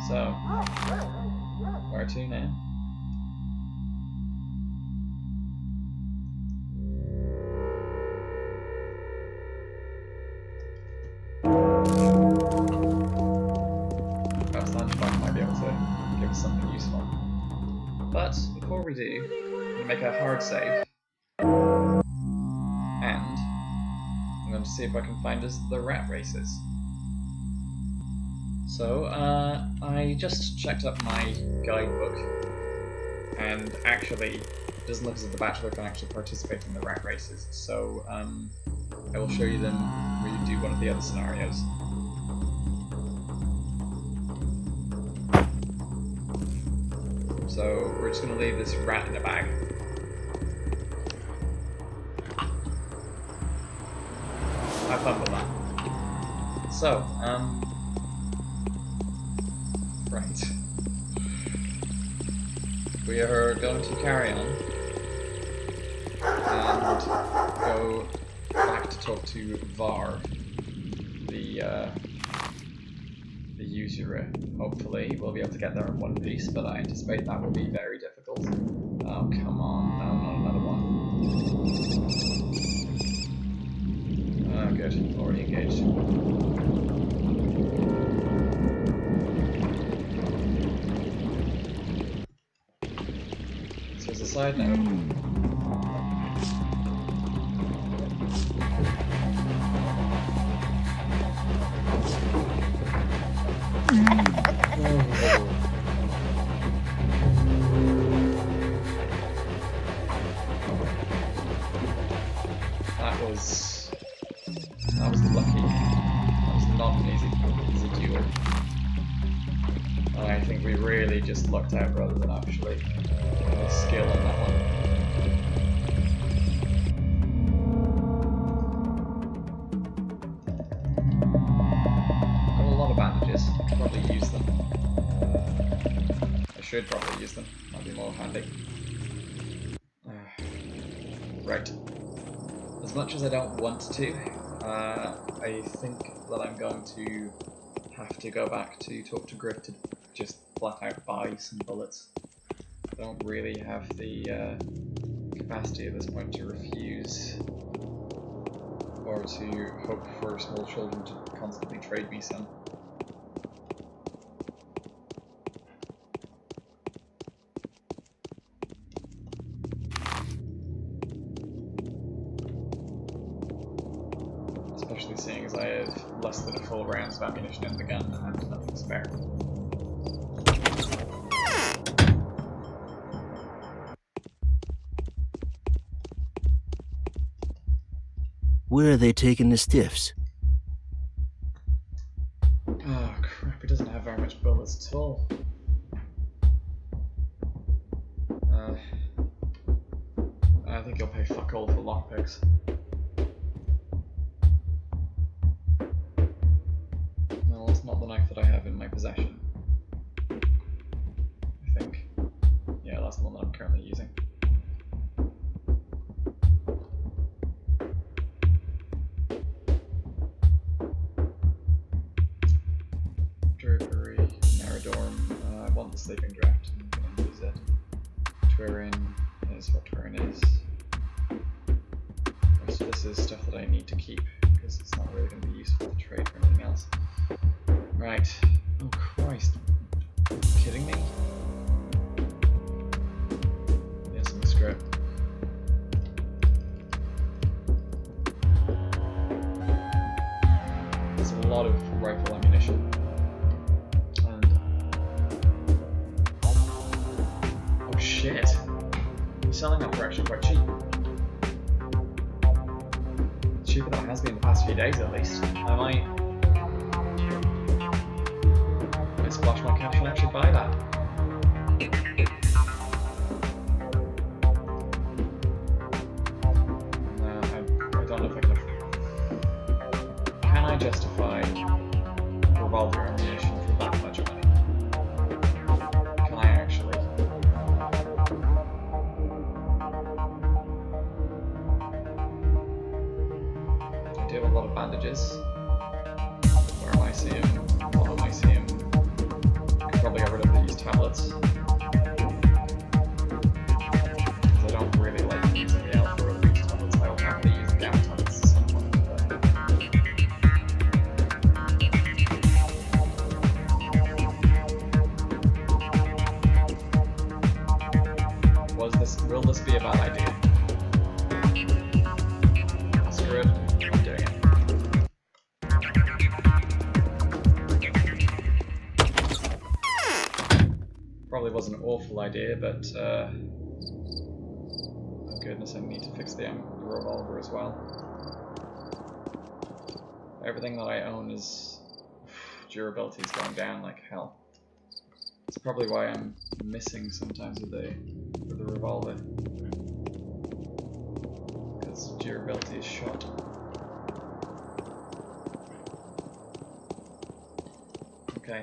So, where to now? Perhaps Lunchbox might be able to give us something useful. But before we do, we make a hard save. And I'm going to see if I can find us the rat races. So, I just checked up my guidebook, and actually, it doesn't look as if the Bachelor can actually participate in the rat races, so I will show you them when you do one of the other scenarios. So, we're just going to leave this rat in a bag. Have fun with that. So, right. We are going to carry on and go back to talk to Var, the usurer. Hopefully, we'll be able to get there in one piece, but I anticipate that will be very difficult. Oh, come on. No, not another one. Oh, good. Already engaged. So as a side note, that was lucky. That was not an easy duel. I think we really just lucked out rather than actually any skill on that one. Got a lot of bandages. I could probably use them. I should probably use them. Might be more handy. Right. As much as I don't want to, I think that I'm going to have to go back to talk to Griff to just flat out buy some bullets. I don't really have the capacity at this point to refuse or to hope for small children to constantly trade me some. Especially seeing as I have less than a full rounds of ammunition in the gun and nothing spare. Where are they taking the stiffs? Oh crap, he doesn't have very much bullets at all. I think he'll pay fuck all for lockpicks. No, that's not the knife that I have in my possession. I think. Yeah, that's the one that I'm currently using. Drapery, Naradorm. I want the sleeping draft. I'm going to use it. Twirin is what Twirin is. So this is stuff that I need to keep because it's not really going to be useful to trade for anything else. Right. Oh Christ. Are you kidding me? Yes, I'm a script. There's a lot of rifle ammunition. And oh shit. He's selling that for actually quite cheap. Cheaper than it has been the past few days at least. I might splash my cash and actually buy that. I don't know if I can. Can I justify revolver ammunition for that much money? messages. Where am I seeing him? What am I seeing? Could probably get rid of these tablets. Because I don't really like using the alpha or these tablets. I will happily use the gamma tablets at some point. Will this be a bad idea? Screw it, I'm doing it. Probably was an awful idea, but oh goodness, I need to fix the revolver as well. Everything that I own is durability is going down like hell. That's probably why I'm missing sometimes with the revolver, because durability is shot. Okay,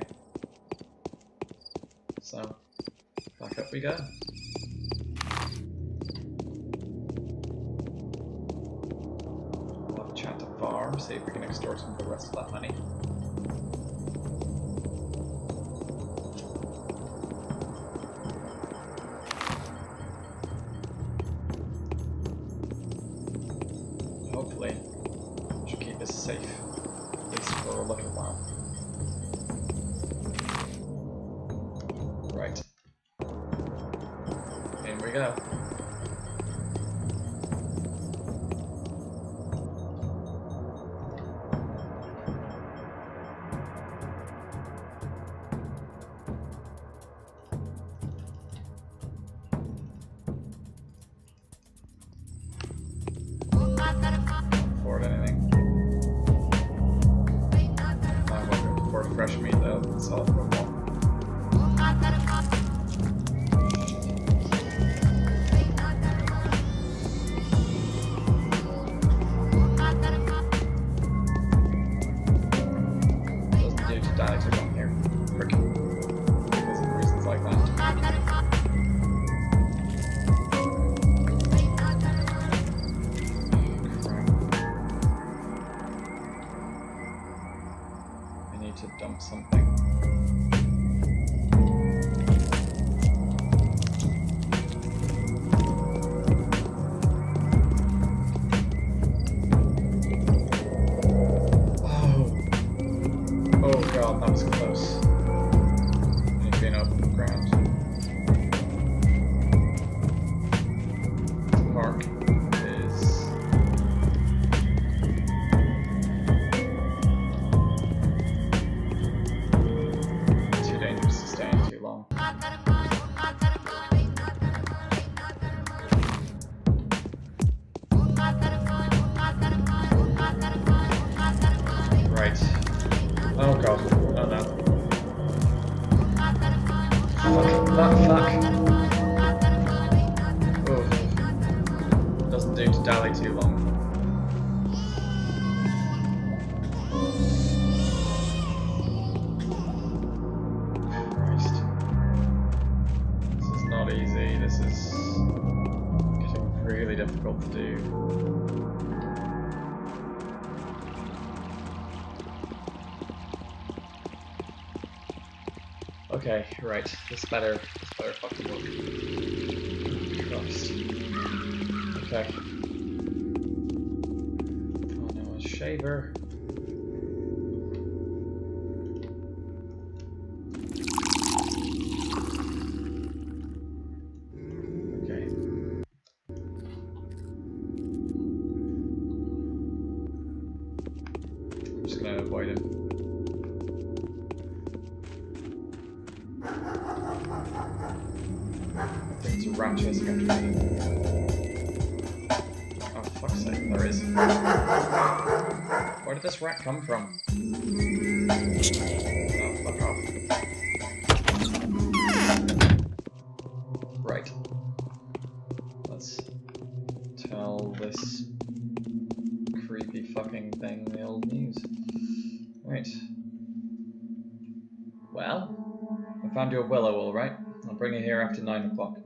so back up we go. We'll have a chat to farm, see if we can extort some of the rest of that money. Hopefully, should keep us safe, at least for a little while. Right. In we go. Fresh meat though, it's all for more. Doesn't do to die too long here. Frick. Because of reasons like that. To dump something. Oh god, that was close. Only being open the ground. The park is too long. Right. Oh god. Oh no. Fuck. Oh. Doesn't do to dally too long. Easy. This is getting really difficult to do. Okay, right. This better fucking work. Christ. Okay. Oh no, a shaver. Avoid him. I think it's a rat chasing after me. Oh, fuck's sake, there is. Where did this rat come from? Oh, fuck off. Right. Let's tell this creepy fucking thing the old news. Right. Well, I found your willow, alright. I'll bring her here after 9 o'clock.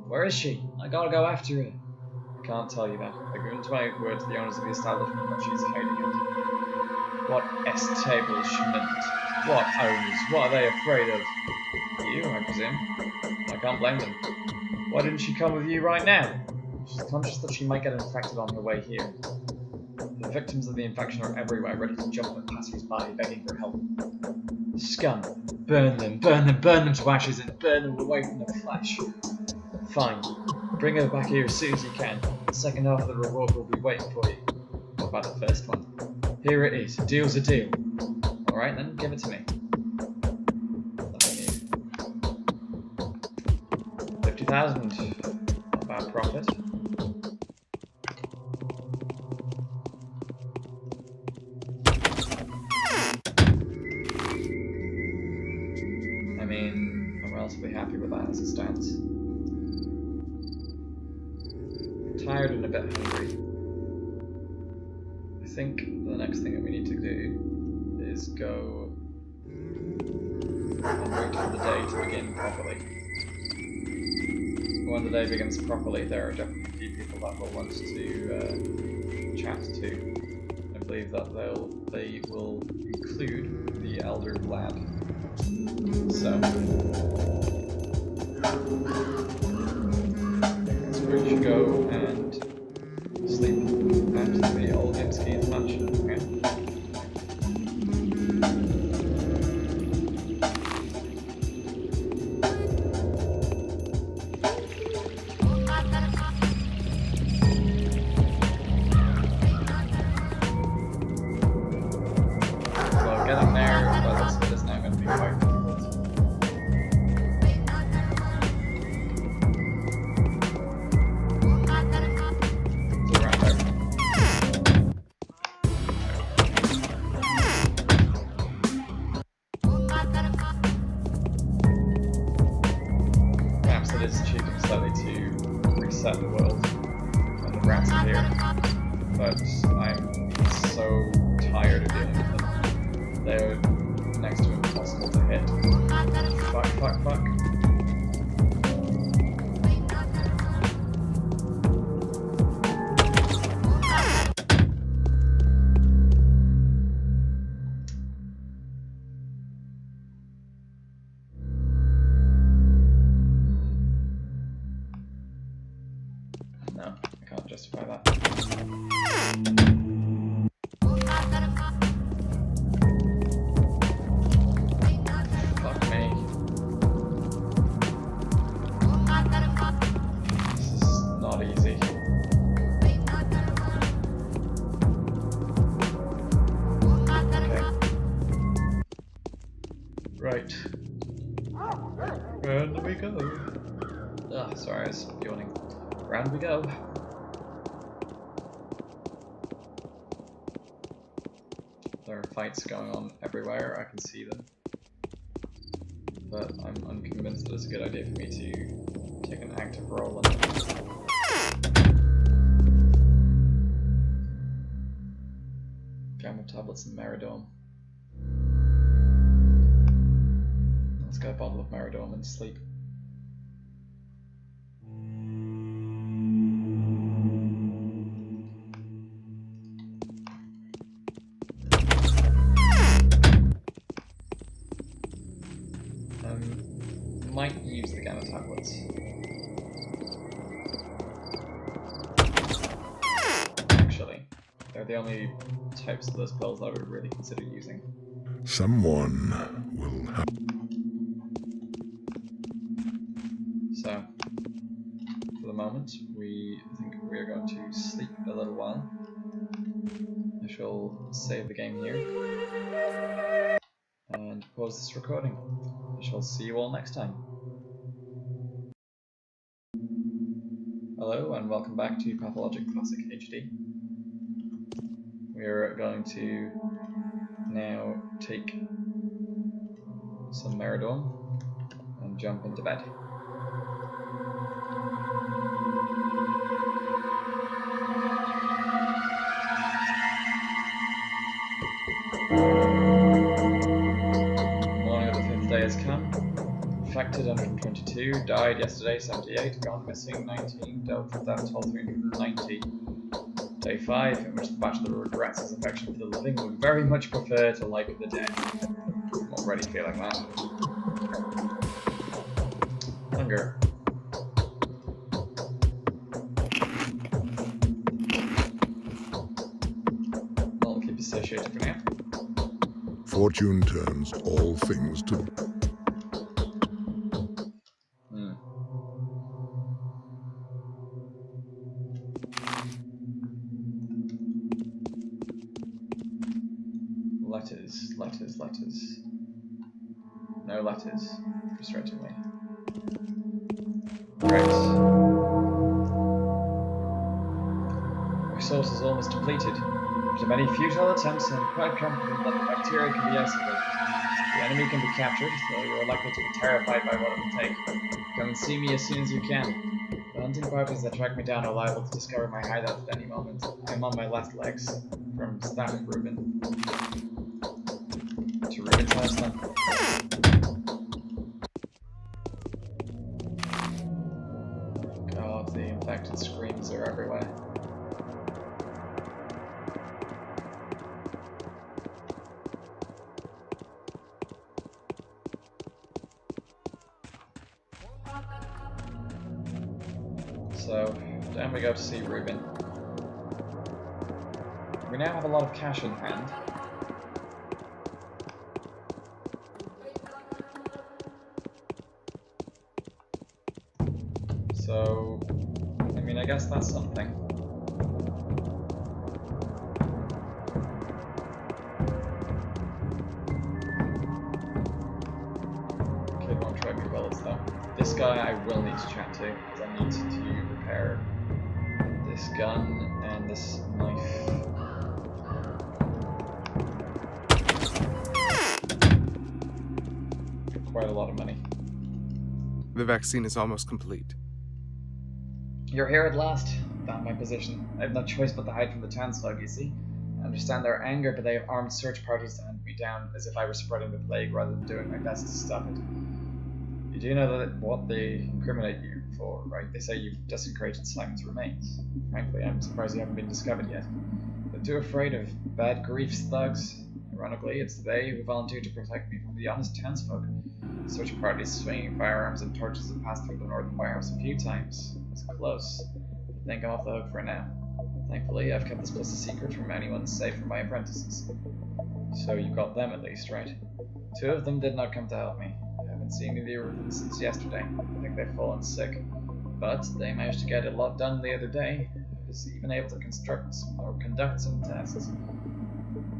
Where is she? I gotta go after her. I can't tell you that. I've given my word to the owners of the establishment that she's hiding it. What establishment? What owners? What are they afraid of? You, I presume. I can't blame them. Why didn't she come with you right now? She's conscious that she might get infected on her way here. The victims of the infection are everywhere, ready to jump at passers-by, begging for help. Scum. Burn them, burn them, burn them to ashes, and burn them away from the flesh. Fine. Bring her back here as soon as you can. The second half of the reward will be waiting for you. What about the first one? Here it is. A deal's a deal. Alright then, give it to me. Nothing new. 50,000. Not bad profit. I mean, I'm relatively happy with that as it stands. Tired and a bit hungry. I think the next thing that we need to do is go and wait for the day to begin properly. When the day begins properly, there are definitely a few people that will want to chat to. I believe that they will include the elder lad. So we should go and sleep after the old Imski's match. Okay. Well, getting there, well, it is now going to be quite difficult. The world when the rats are here, but I'm so tired of dealing with them. They're next to impossible to hit. Fuck, fuck, fuck. No, I can't justify that. Fuck me. This is not easy. Okay. Right. Round we go. Ah, sorry, I was yawning. Round we go. There are fights going on everywhere, I can see them. But I'm unconvinced that it's a good idea for me to take an active role in them. Gamma tablets and Meridome. Let's get a bottle of Meridome and sleep. Might use the gamma tablets. Actually, they're the only types of those pills that I would really consider using. Someone will have. So, for the moment, I think we are going to sleep a little while. I shall save the game here and pause this recording. I shall see you all next time. Hello and welcome back to Pathologic Classic HD. We're going to now take some Meridome and jump into bed. Morning of the 5th day has come. Infected 122, died yesterday 78, gone missing 19, dealt with that toll 390. Day 5, in which the Bachelor regrets his affection for the living, would very much prefer to lie with the dead. I'm already feeling that. Hunger. I'll keep you satiated for now. Fortune turns all things to Letters. No letters, frustratingly. Right. Our source is almost depleted. After many futile attempts, I'm quite confident that the bacteria can be isolated. The enemy can be captured, though you are likely to be terrified by what it will take. Come and see me as soon as you can. The hunting parties that track me down are liable to discover my hideout at any moment. I'm on my last legs. From Static Reuben. To Reuben's house then. God, the infected screams are everywhere. So, down we go to see Reuben. We now have a lot of cash in hand. So, I mean, I guess that's something. Kid won't trade me bullets though. This guy I will need to chat to, because I need to repair this gun and this knife. Quite a lot of money. The vaccine is almost complete. You're here at last. Found my position. I have no choice but to hide from the townsfolk, you see. I understand their anger, but they have armed search parties to hunt me down as if I were spreading the plague rather than doing my best to stop it. You do know that what they incriminate you for, right? They say you've desecrated Simon's remains. Frankly, I'm surprised you haven't been discovered yet. They're too afraid of bad grief's thugs. Ironically, it's they who volunteered to protect me from the honest townsfolk. Search parties swinging firearms and torches have passed through the northern warehouse a few times. It's close. I think I'm off the hook for now. Thankfully, I've kept this place a secret from anyone save for my apprentices. So you got them at least, right? 2 of them did not come to help me. I haven't seen either of them since yesterday. I think they've fallen sick. But they managed to get a lot done the other day. I was even able to conduct some tests.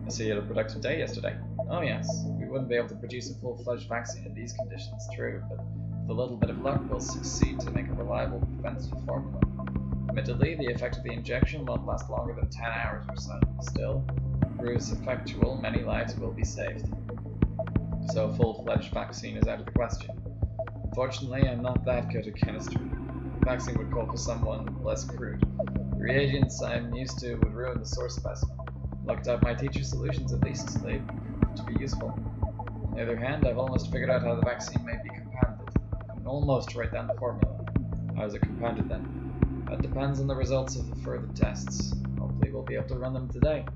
I see you had a productive day yesterday. Oh yes, we wouldn't be able to produce a full-fledged vaccine in these conditions, true, but with a little bit of luck we'll succeed to make a reliable preventative formula. Admittedly, the effect of the injection won't last longer than 10 hours or so. Still, proves effectual, many lives will be saved. So a full-fledged vaccine is out of the question. Unfortunately, I'm not that good at chemistry. The vaccine would call for someone less crude. The reagents I'm used to would ruin the source specimen. Looked up my teacher's solutions at least, they proved to be useful. On the other hand, I've almost figured out how the vaccine may be compounded. I can almost write down the formula. How is it compounded then? That depends on the results of the further tests. Hopefully we'll be able to run them today.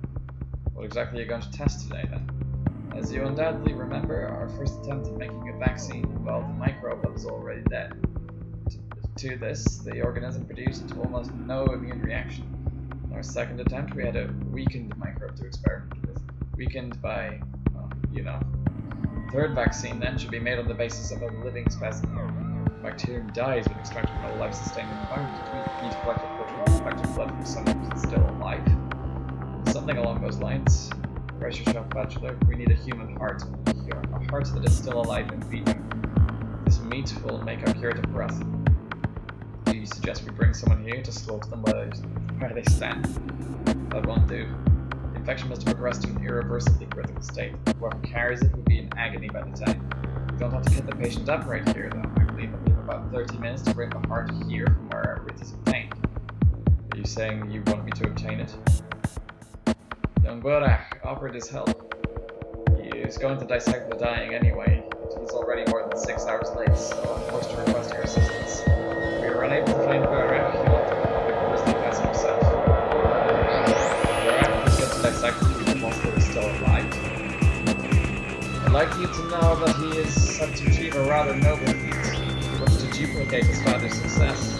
What exactly are you going to test today then? As you undoubtedly remember, our first attempt at making a vaccine involved a microbe that was already dead. To this, the organism produced almost no immune reaction. In our second attempt, we had a weakened microbe to experiment with. Weakened by, well, you know. Third vaccine then should be made on the basis of a living specimen. If the bacterium dies when extracted from a life-sustaining environment, we need to collect a culture of infected blood from someone who's still alive. Something along those lines. Brace yourself, Bachelor. We need a human heart. A heart that is still alive and beating. This meat will make our curative breath. Do you suggest we bring someone here to slaughter them where they stand? That won't do. The infection must have progressed to an irreversibly critical state. Whoever carries it will be in agony by the time. We don't have to cut the patient up right here, though. I believe it'll take about 30 minutes to bring the heart here from where it is obtained. Are you saying you want me to obtain it? Young Borak offered his help. He is going to dissect the dying anyway. It is already more than 6 hours late, so I'm forced to request your assistance. If we are unable to find Borak, he'll have to come up with the grizzly pest himself. duplicate his father's success.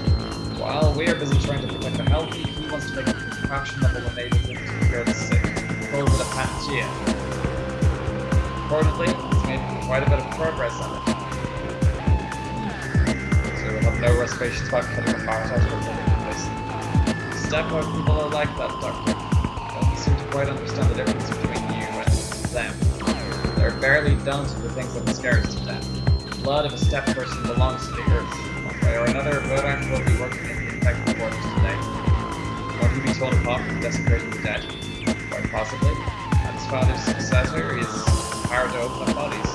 While we're busy trying to protect the healthy, he wants to make up his fraction level enables him to cure the sick. He calls it a panacea. Reportedly, he's made quite a bit of progress on it. So we'll have no reservations about cutting the heart out of a living place. Step where people are like that, Doctor. Don't seem to quite understand the difference between you and them. They're barely done to the things that the scares to death. The blood of a step person belongs to the earth. One way or another, Bodak will be working in the infected waters today. Won't he be torn apart and desecrating the dead? Quite possibly. And his father's successor is power to open up bodies.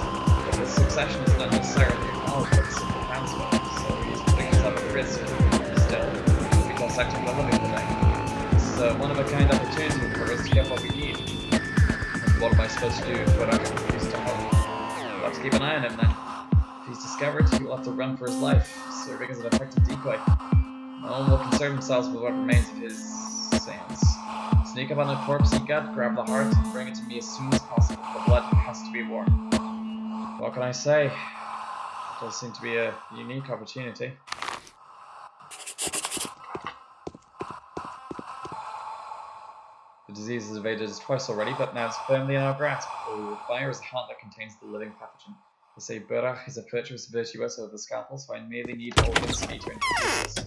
But his succession is not necessarily acknowledged by the simple townsfolk, so he's putting himself at risk. Still, he'll be dissecting the living today. This is a one-of-a-kind opportunity for us to get what we need. And what am I supposed to do if Bodak refuses to help? We'll have to keep an eye on him then. If he's discovered, he'll have to run for his life, serving as an effective decoy. No one will concern themselves with what remains of his seance. Sneak up on a corpse he got, grab the heart, and bring it to me as soon as possible. The blood has to be warm. What can I say? It does seem to be a unique opportunity. The disease has evaded us twice already, but now it's firmly in our grasp. All we require is a heart that contains the living pathogen. They say Bodak is a virtuous virtuoso of the scalpel, so I merely need Olginski to introduce this.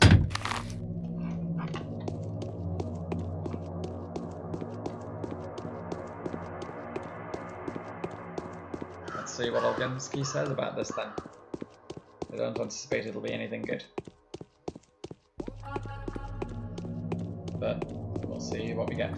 Let's see what Olginski says about this then. I don't anticipate it'll be anything good. But we'll see what we get.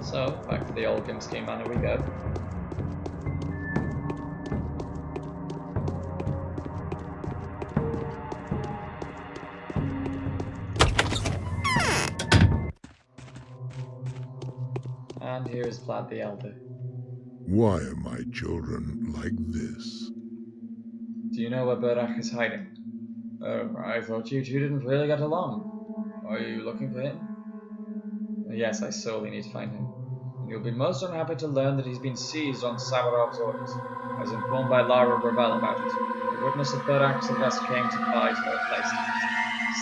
So, back to the old Gimski manor we go. And here is Vlad the Elder. Why are my children like this? Do you know where Bodak is hiding? Oh, I thought you two didn't really get along. Are you looking for him? Yes, I sorely need to find him. And you'll be most unhappy to learn that he's been seized on Savarov's orders. I was informed by Lara Ravel about it. The witness of Bodak's arrest came to buy to her place.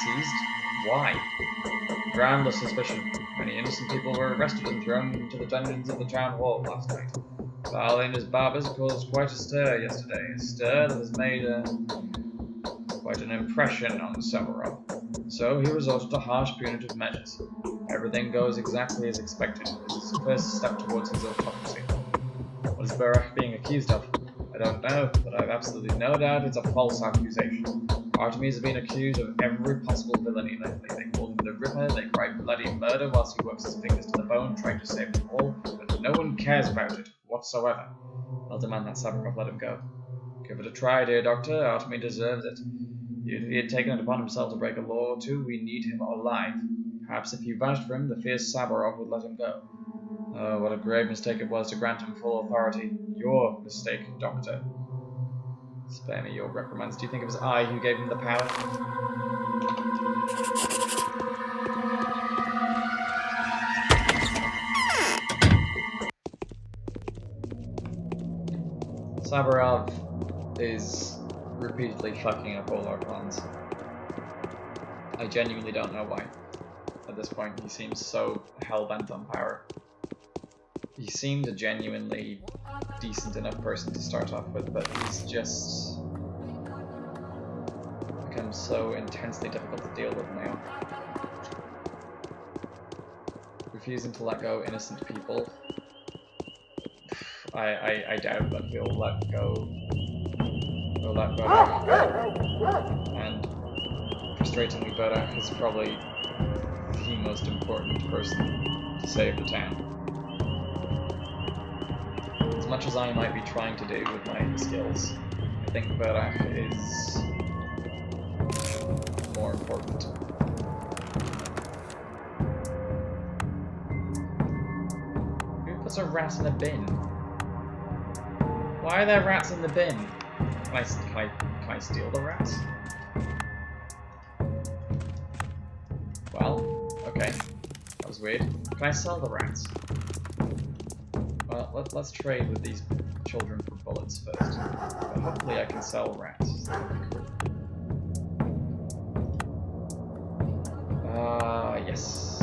Seized? Why? Groundless suspicion. Many innocent people were arrested and thrown into the dungeons of the town hall last night. Barley and his barbers caused quite a stir yesterday. A stir that has made quite an impression on Savarov. So he resorted to harsh punitive measures. Everything goes exactly as expected. It's the first step towards his autocracy. What is Bodak being accused of? I don't know, but I have absolutely no doubt it's a false accusation. Artemis has been accused of every possible villainy lately. They call him the Ripper, they cry bloody murder whilst he works his fingers to the bone trying to save them all, but no one cares about it whatsoever. I'll demand that Savarov let him go. Give it a try, dear doctor. Artemis deserves it. If he had taken it upon himself to break a law or two, we need him alive. Perhaps if you vouched for him, the fierce Savarov would let him go. Oh, what a grave mistake it was to grant him full authority. Your mistake, Doctor. Spare me your reprimands. Do you think it was I who gave him the power? Savarov is repeatedly fucking up all our plans. I genuinely don't know why. At this point, he seems so hell-bent on power. He seemed a genuinely decent enough person to start off with, but he's just become so intensely difficult to deal with now. Refusing to let go innocent people. I doubt that he'll let go. He'll let Bodak go. And frustratingly, Bodak is probably the most important person to save the town. As much as I might be trying to do with my skills, I think Bodak is more important. Who puts a rat in a bin? Why are there rats in the bin? Can I steal the rats? Well, okay. That was weird. Can I sell the rats? Well, let's trade with these children for bullets first. But hopefully I can sell rats. That would be cool. Yes.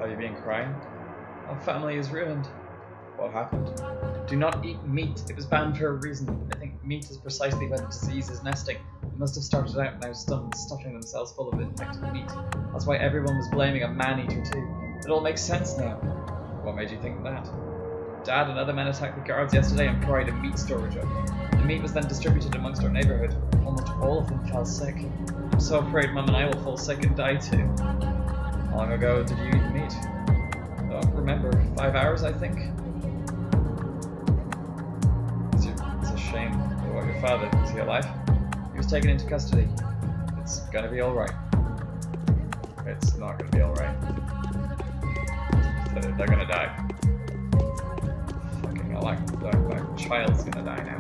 Have you been crying? Our family is ruined. What happened? Do not eat meat. It was banned for a reason. I think meat is precisely where the disease is nesting. It must have started out now stuffing themselves full of infected meat. That's why everyone was blaming a man-eater too. It all makes sense now. What made you think that? Dad and other men attacked the guards yesterday and pried a meat storage up. The meat was then distributed amongst our neighborhood. Almost all of them fell sick. I'm so afraid Mum and I will fall sick and die too. How long ago did you eat meat? I don't remember. 5 hours, I think. It's a shame. What about your father? Is he alive? He was taken into custody. It's gonna be alright. It's not gonna be alright. They're gonna die. Fucking hell, my child's gonna die now.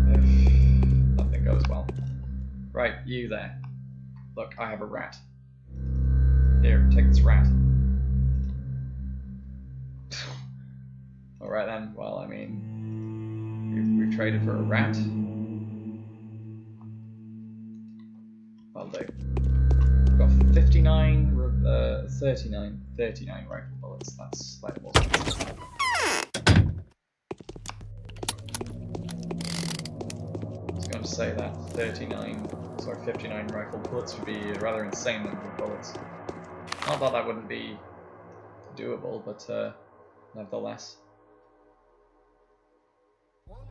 If nothing goes well. Right, you there. Look, I have a rat. Here, take this rat. Alright then, well, I mean, we've traded for a rat. I'll do. We've got 39 rifle bullets. That's slightly more expensive. I was going to say that 59 rifle bullets would be a rather insane number of bullets. Not that that wouldn't be doable, but nevertheless.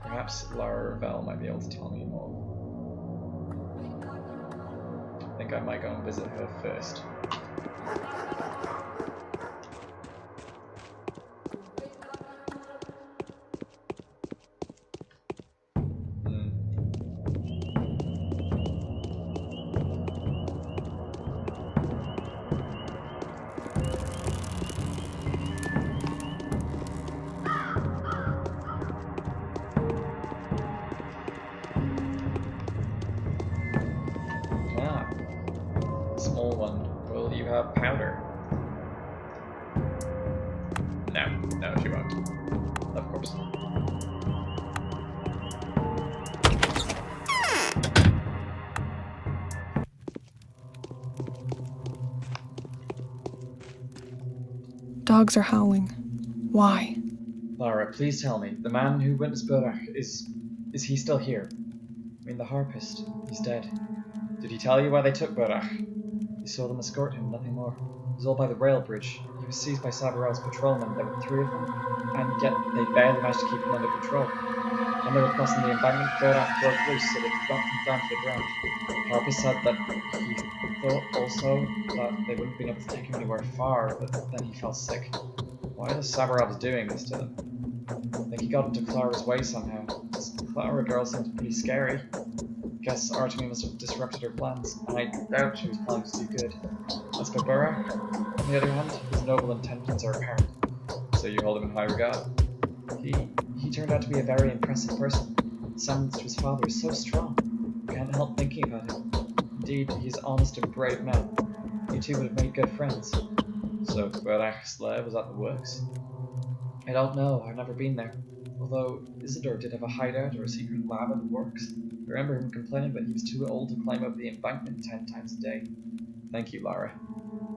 Perhaps Lara Ravel might be able to tell me more. I think I might go and visit her first. Small one. Will you have powder? No, she won't. Of course. Dogs are howling. Why? Lara, please tell me. The man who witnessed Burach, is he still here? I mean, the harpist. He's dead. Did he tell you why they took Burach? You saw them escort him, nothing more. It was all by the rail bridge. He was seized by Savarel's patrolmen. There were 3 of them, and yet they barely managed to keep him under control. When they were crossing the embankment, Burach broke loose, so they dropped him down to the ground. The harpist said that he thought also that they wouldn't have been able to take him anywhere far, but then he fell sick. Why are the Savarels doing this to them? I think he got into Clara's way somehow. This Clara girl seemed pretty scary. Guess Artemy must have disrupted her plans, and I doubt she was planning to do good. As for Burach, on the other hand, his noble intentions are apparent. So you hold him in high regard. He turned out to be a very impressive person. The semblance to his father is so strong. I can't help thinking about him. Indeed, he's an honest and brave man. You two would have made good friends. So Burach's lair was at the works? I don't know, I've never been there. Although Isidore did have a hideout or a secret lab at the works. I remember him complaining that he was too old to climb up the embankment 10 times a day. Thank you, Lara.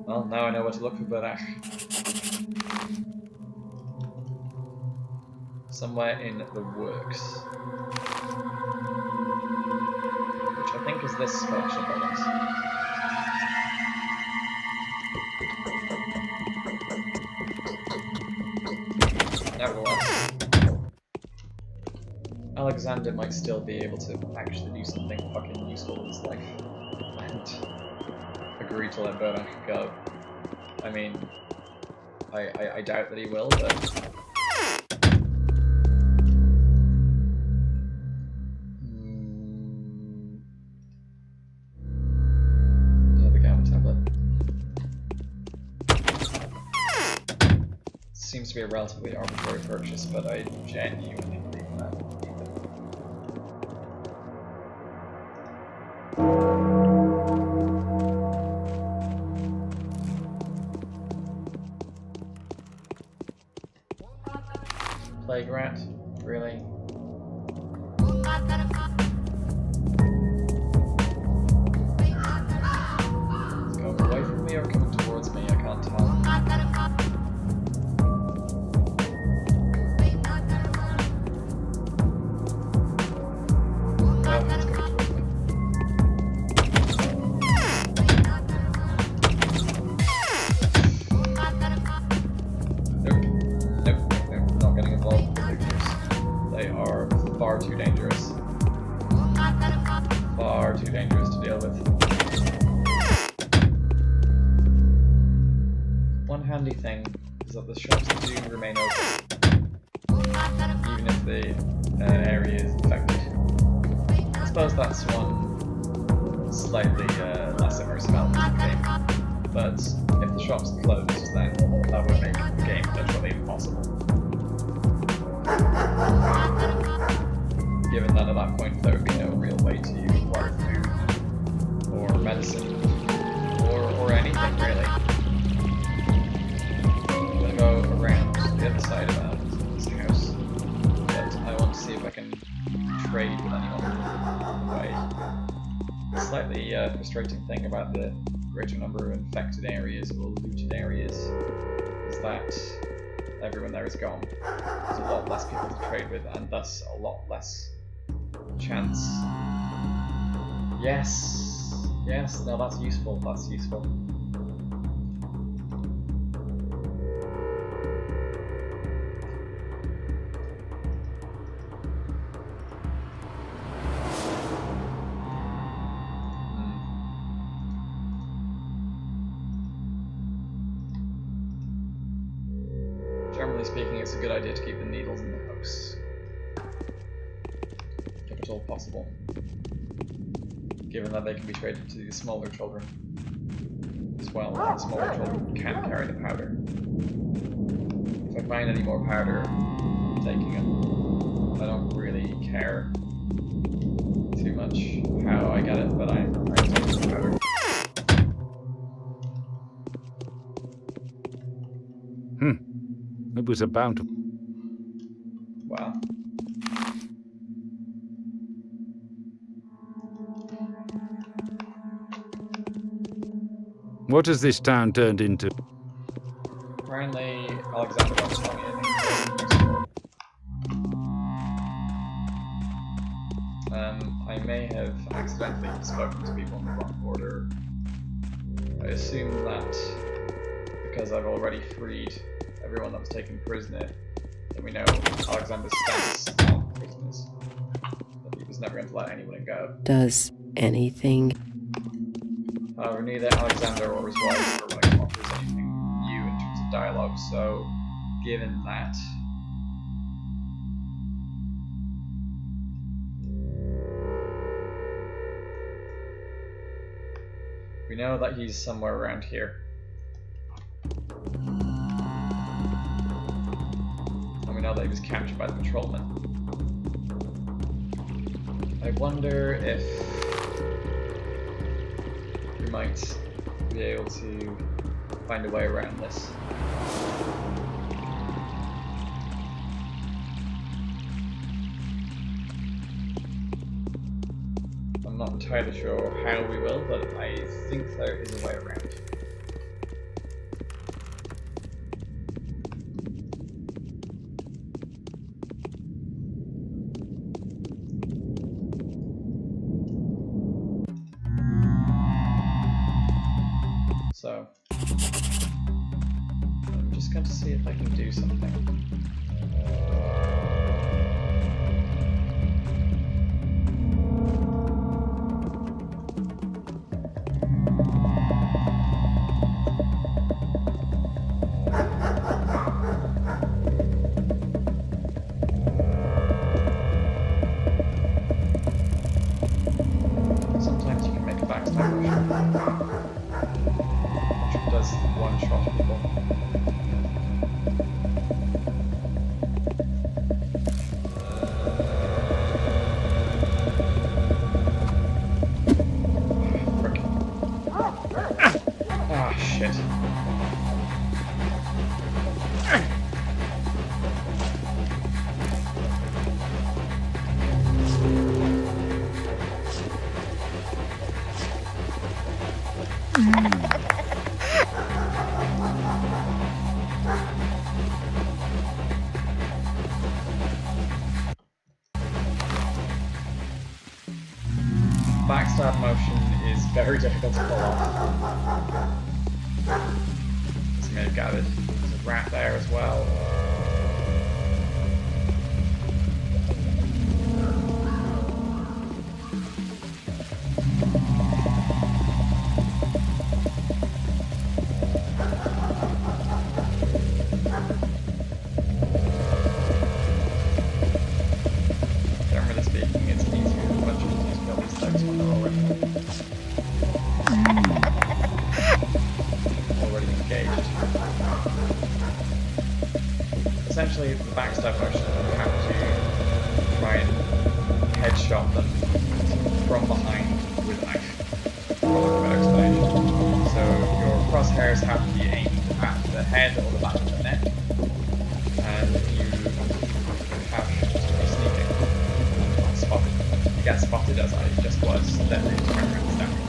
Well, now I know what to look for Burach. Somewhere in the works. Which I think is this collection of buildings. Nevertheless, Alexander might still be able to actually do something fucking useful in his life. And a agree to let Burdock go. I mean, I doubt that he will, but... The gamma tablet. Seems to be a relatively arbitrary purchase, but I genuinely believe in that. Plague rat? Really? It's going away from me or coming towards me? I can't tell. Too dangerous. Far too dangerous to deal with. One handy thing is that the shops do remain open, even if the area is infected. I suppose that's one slightly less immersive element of the game, but if the shops closed, then that would make the game literally impossible. Given that at that point there would be no real way to acquire food, or medicine, or anything really. I'm gonna go around the other side of this house, but I want to see if I can trade with anyone on the way. The slightly frustrating thing about the greater number of infected areas or looted areas is that everyone there is gone. There's a lot less people to trade with, and thus a lot less chance. Yes, no, that's useful, that's useful. Generally speaking, it's a good idea to keep the needles in the house. If at all possible. Given that they can be traded to the smaller children as well, and the smaller children can carry the powder. If I find any more powder, I'm taking it. I don't really care too much how I get it, but I'm taking the powder. It was about to... Wow. What has this town turned into? Apparently, Alexander wants to tell me anything I may have accidentally spoken to people on the wrong border. I assume that because I've already freed everyone that was taken prisoner, then we know Alexander's stance on prisoners. That he was never going to let anyone go. Does anything... However, neither Alexander or his wife were willing to offer us anything new in terms of dialogue, so given that, we know that he's somewhere around here. And we know that he was captured by the patrolman. I wonder if we might be able to find a way around this. I'm not entirely sure how we will, but I think there is a way around. So, I'm just going to see if I can do something. as one-shot people. Ah, shit. Backstab motion is very difficult to pull off. As you may have gathered, there's a rat there as well. Generally speaking, it's easier, much easier to kill these thugs when they're already engaged. Essentially, the backstab motion, you have to try and headshot them from behind with a knife, for lack of a better explanation. So your crosshairs have to be aimed at the head or the back of the neck, and you have to be sneaking, not spotted. If you get spotted, as I just was, then they turn around and stab you.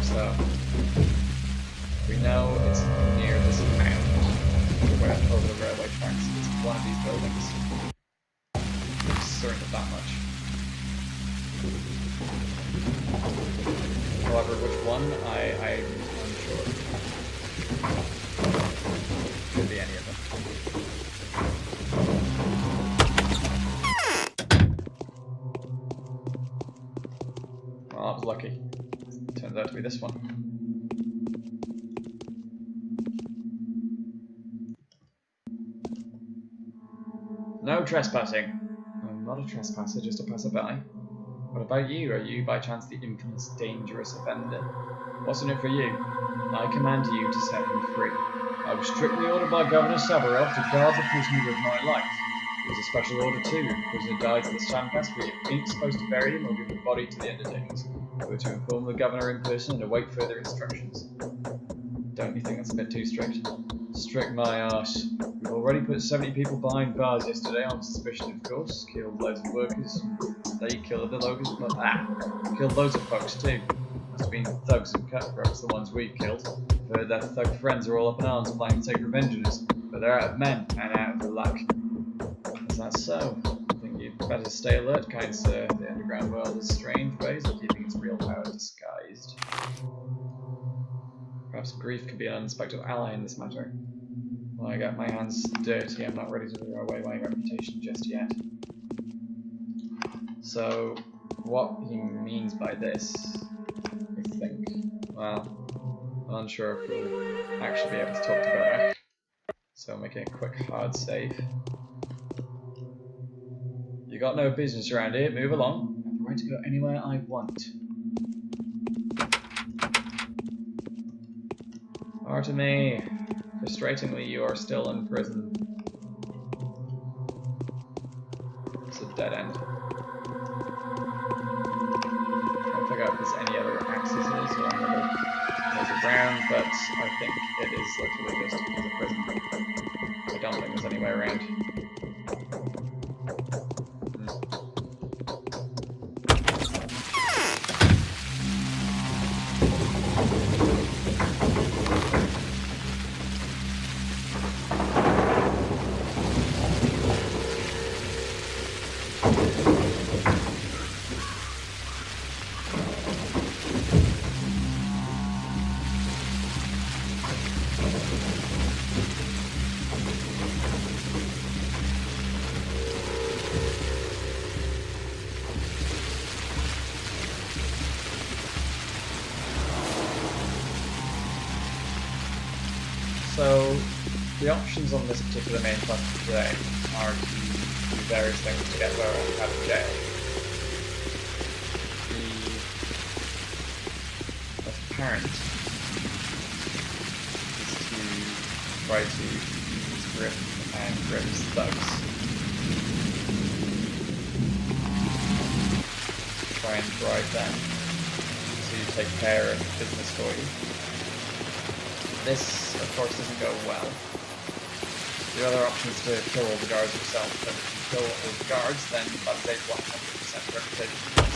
So, we know it's near this mound over the railway tracks. It's one of these buildings. I'm certain of that much. However, which one, I'm unsure. Could be any of them. Well, that was lucky. Turns out to be this one. No trespassing. I'm not a trespasser, just a passerby. What about you? Are you by chance the infamous dangerous offender? What's in it for you? I command you to set him free. I was strictly ordered by Governor Severov to guard the prisoner with my life. It was a special order too. If the prisoner dies at the sandcast, we ain't supposed to bury him or give the body to the undertakers. We're to inform the governor in person and await further instructions. Don't you think that's a bit too strict? Strict my arse. We've already put 70 people behind bars yesterday on suspicion, of course. Killed loads of workers. They killed the locals, but killed loads of folks too. Must have been thugs and cutthroats, the ones we've killed. I've heard their thug friends are all up in arms planning to take revenge on us, but they're out of men and out of luck. Is that so? I think you'd better stay alert, kind sir. The underground world has strange ways of keeping its real power disguised. Perhaps grief could be an unexpected ally in this matter. When I get my hands dirty, I'm not ready to throw away my reputation just yet. So, what he means by this, I think, well, I'm unsure if we'll actually be able to talk to Barak. So, making a quick hard save. You got no business around here, move along. I have the right to go anywhere I want. Artemy, frustratingly, you are still in prison. It's a dead end. I'll figure out if there's any other accesses or any other ways around, but I think it is literally just a prison. I don't think there's any way around. So, the options on this particular main quest today are to do various things to get Barak out of jail. current is to try to use Grip and Grip's thugs. Try and drive them to take care of business for you. This, of course, doesn't go well. The other option is to kill all the guards yourself, but if you kill all the guards, then that is a 100% reputation loss.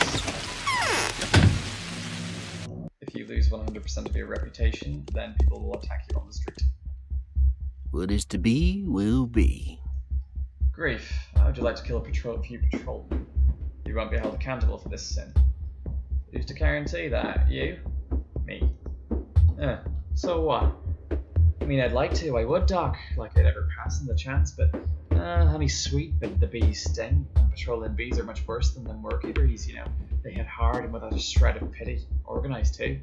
If you lose 100% of your reputation, then people will attack you on the street. What is to be, will be. Grief, how would you like to kill a few patrolmen? You won't be held accountable for this sin. Who's to guarantee that? You? Me. So what? I mean, I'd like to, I would, Doc, like I'd ever pass in the chance, but honey's sweet, but the bees sting. Patrolling bees are much worse than them worker bees, you know. They hit hard and without a shred of pity. Organised too.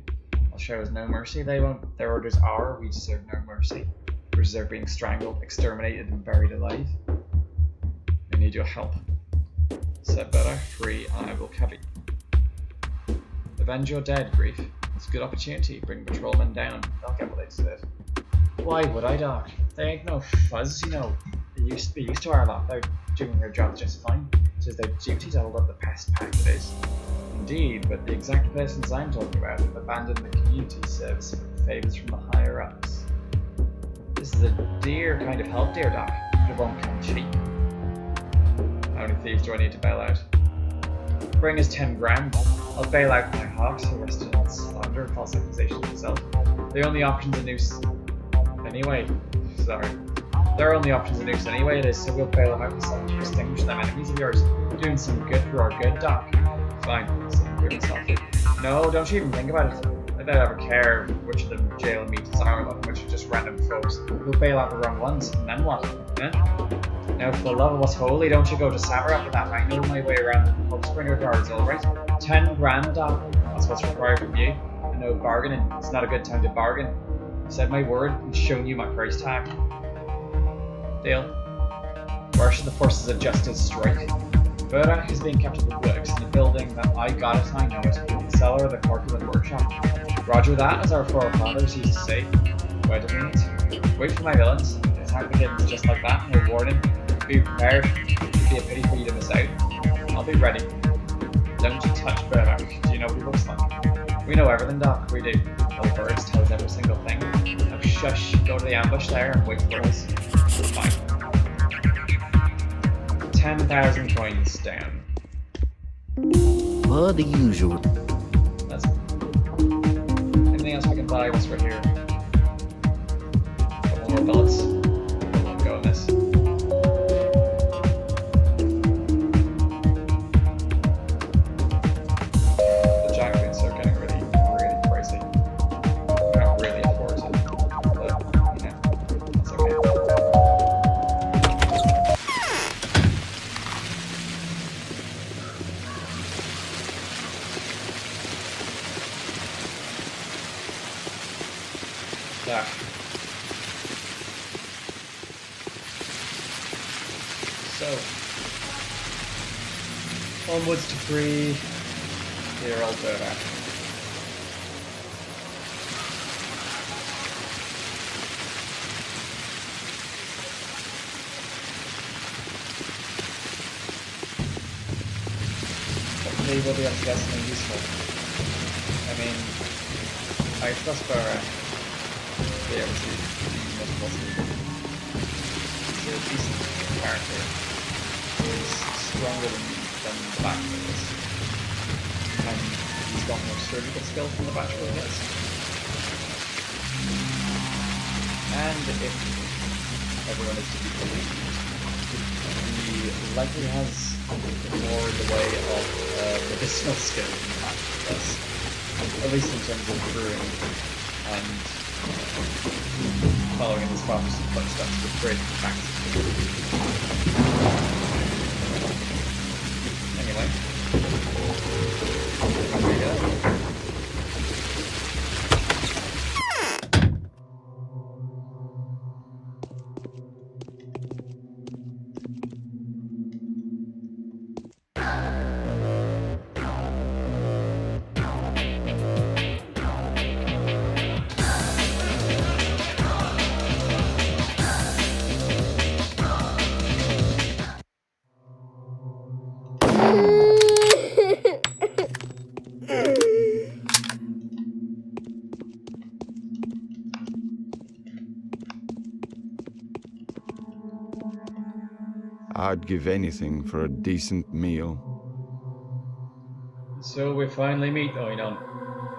I'll show us no mercy, they won't. Their orders are, we deserve no mercy. We deserve being strangled, exterminated, and buried alive. I need your help. Said better, free, and I will cavy. Avenge your dead, Grief. It's a good opportunity. Bring patrolmen down. They'll get what they deserve. Why would I, Doc? They ain't no fuzz, you know. They used to be used to our lot. They're doing their job just fine. It is their duty to hold up the pest pack it is. Indeed, but the exact persons I'm talking about have abandoned the community service for favours from the higher ups. This is a dear kind of help, dear Doc, but it won't come cheap. How many thieves do I need to bail out? Bring us 10 grand. I'll bail out my hogs arrested on slander and false accusation of himself. The only option's a noose. Anyway, sorry. Their only option's a noose anyway, it is, so we'll bail them out and sell to extinguish them enemies of yours. Doing some good for our good, Doc. Fine, saying good himself. No, don't you even think about it. I don't ever care which of them jail and meet is our lot and which are just random folks. We'll bail out the wrong ones, and then what? Now, for the love of what's holy, don't you go to Savarop with that. I know my way around the pub springer guards, alright? 10 grand, Doc. That's what's required from you. And no bargaining. It's not a good time to bargain. I said my word and shown you my price tag. Deal. Where should the forces of justice strike? Burdock is being kept at the works in the building that I got it, I know it. The cellar of the corporate workshop. Roger that, as our forefathers used to say. Wait a minute. Wait for my villains. Attack begins just like that, no warning. Be prepared. It would be a pity for you to miss out. I'll be ready. Don't you touch Burdock. Do you know what he looks like? We know everything, Doc. We do. Little birds tell us every single thing. Now shush. Go to the ambush there and wait for us. Fine. 10,000 coins down. Well, the usual. That's anything else we can buy once we're here? Couple more bullets. I'll go on this. The jack boots are getting really, really pricey. I can't really afford it, but you know, that's okay. Yeah. So, onwards to free dear old Burdock. Hopefully we'll be able to get something useful. I mean, I trust Burdock to be able to do multiple things. He's a decent character. He's stronger than the Bachelor is. And he's got more surgical skills than the Bachelor does. And if everyone is to be believed, he likely has more in the way of medicinal skill than the Bachelor does. At least in terms of brewing and following in his father's footsteps with great practice. Anyway, here we go. I'd give anything for a decent meal. So we finally meet, Oinon.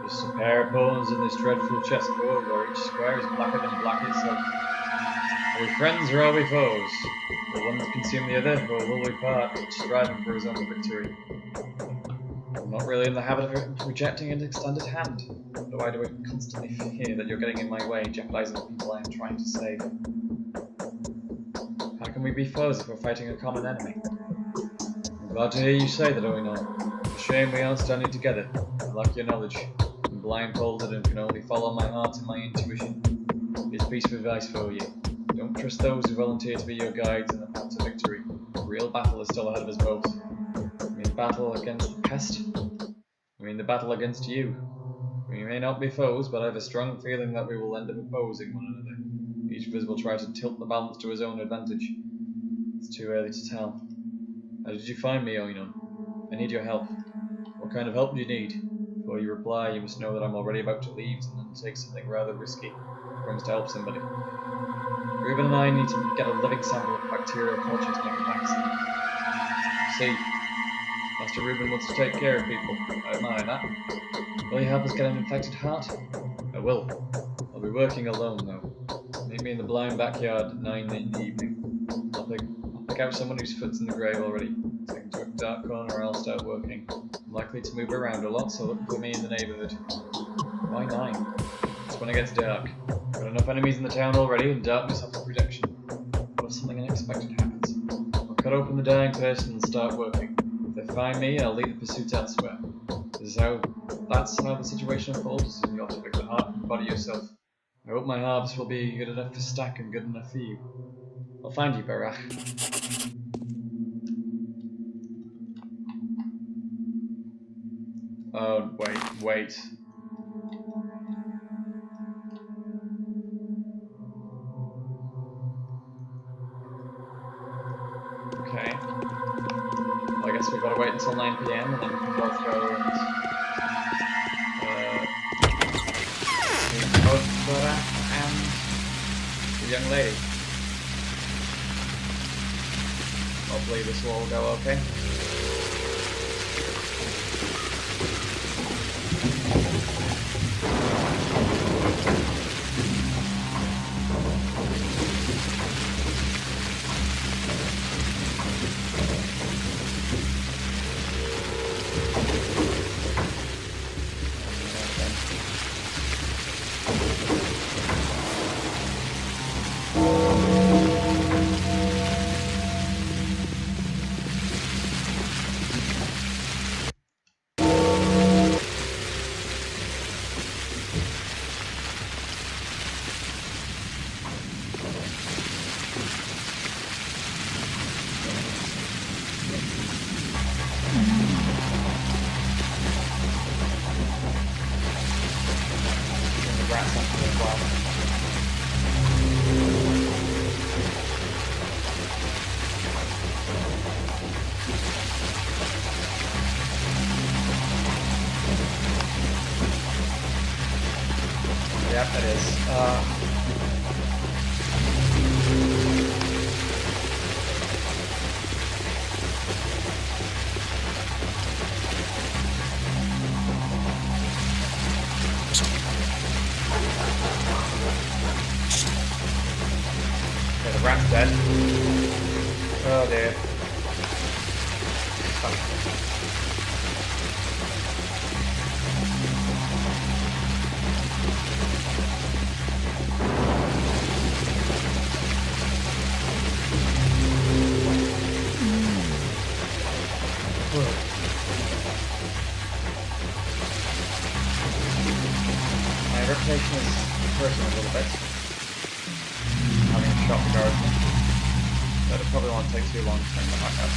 Just a pair of pawns in this dreadful chessboard where each square is blacker than black itself. Are we friends or are we foes? Will one consume the other, or will we part, each striving for his own victory? I'm not really in the habit of rejecting an extended hand, but why do I constantly fear that you're getting in my way, jeopardizing the people I am trying to save? How can we be foes if we're fighting a common enemy? I'm glad to hear you say that, Oinon. It's a shame we aren't standing together. I lack your knowledge. I'm blindfolded and can only follow my heart and my intuition. Here's a piece of advice for you. Don't trust those who volunteer to be your guides in the path to victory. A real battle is still ahead of us both. I mean battle against the pest? I mean the battle against you. We may not be foes, but I have a strong feeling that we will end up opposing one another. Each of us will try to tilt the balance to his own advantage. It's too early to tell. How did you find me, Oinon? I need your help. What kind of help do you need? Before you reply, you must know that I'm already about to leave and undertake something rather risky. I promise to help somebody. Reuben and I need to get a living sample of bacterial culture to make a vaccine. See, Master Reuben wants to take care of people. I admire that. Will you help us get an infected heart? I will. I'll be working alone, though. Meet me in the blind backyard at 9 in the evening. I'll pick out someone whose foot's in the grave already. Take him to a dark corner and I'll start working. I'm likely to move around a lot, so look for me in the neighbourhood. Why 9? It's when it gets dark. Got enough enemies in the town already, and darkness offers protection. What if something unexpected happens? I'll cut open the dying person and start working. If they find me, I'll lead the pursuit elsewhere. That's how the situation unfolds, and you'll have to pick the heart and body yourself. I hope my harvest will be good enough for Stack and good enough for you. I'll find you, Barach. Oh, wait. Okay. Well, I guess we've got to wait until 9 PM and then we can both go and meet both Barach and the young lady. Hopefully this will all go okay. Yep, it is. Okay, the rat's dead. Oh dear. My reputation is hurting a little bit. Having shot the guardsman. But it probably won't take too long to turn them back up.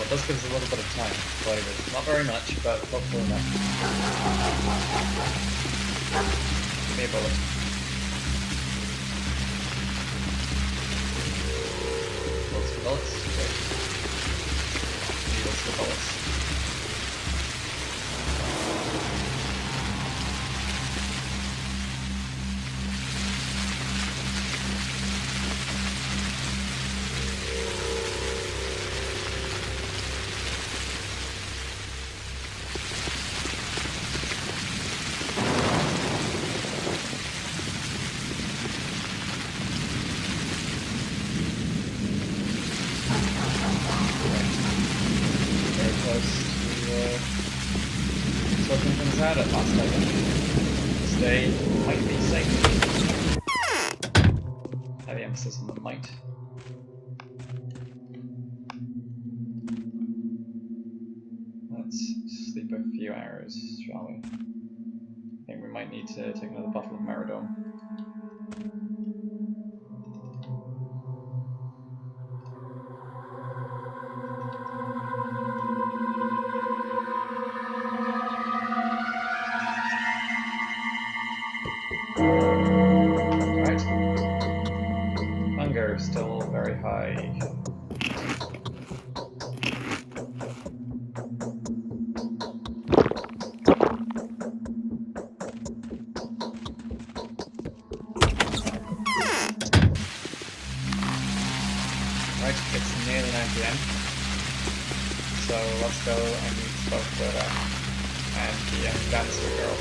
it does give us a little bit of time to play with. Not very much, but hopefully enough. Give me a bullet. Bullets for bullets. Great. Needles for bullets. Sorting things out at last, I think. This day might be safe. Heavy emphasis on the might. Let's sleep a few hours, shall we? I think we might need to take another bottle of Meridome. Still very high. Right, it's nearly 9 PM. So let's go and meet both Rhoda and the dancer girl.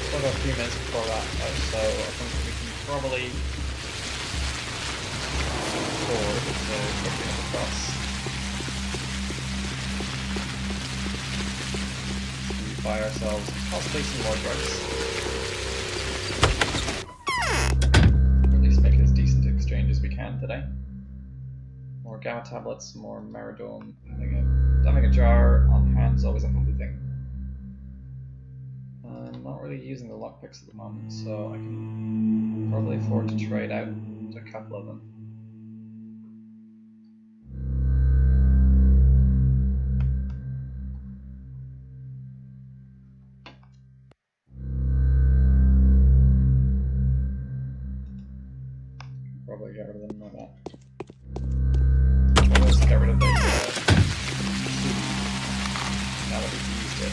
Still got a few minutes before that though, so I think we can probably afford to quickly move across. To buy ourselves possibly some more drugs. Or at least make as decent exchange as we can today. More gamma tablets, more Meridome. Having a jar on hand is always a handy thing. I'm not really using the lockpicks at the moment, so I can probably afford to trade out a couple of them. Probably get rid of them like that. Let's get rid of the now that we've used it.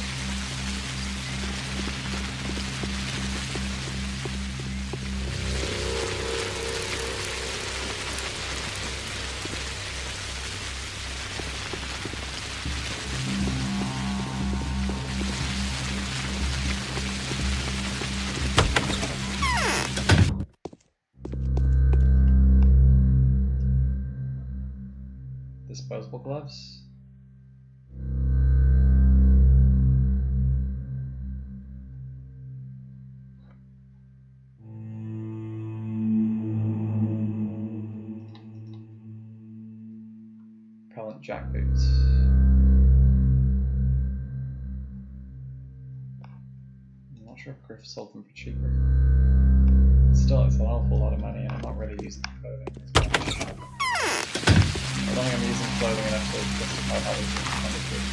Disposable gloves. Propellant jackboots. I'm not sure if Griff sold them for cheaper. Still, it's an awful lot of money, and I'm not really using the clothing as much. I don't think I'm using clothing enough to justify how it's expenditure.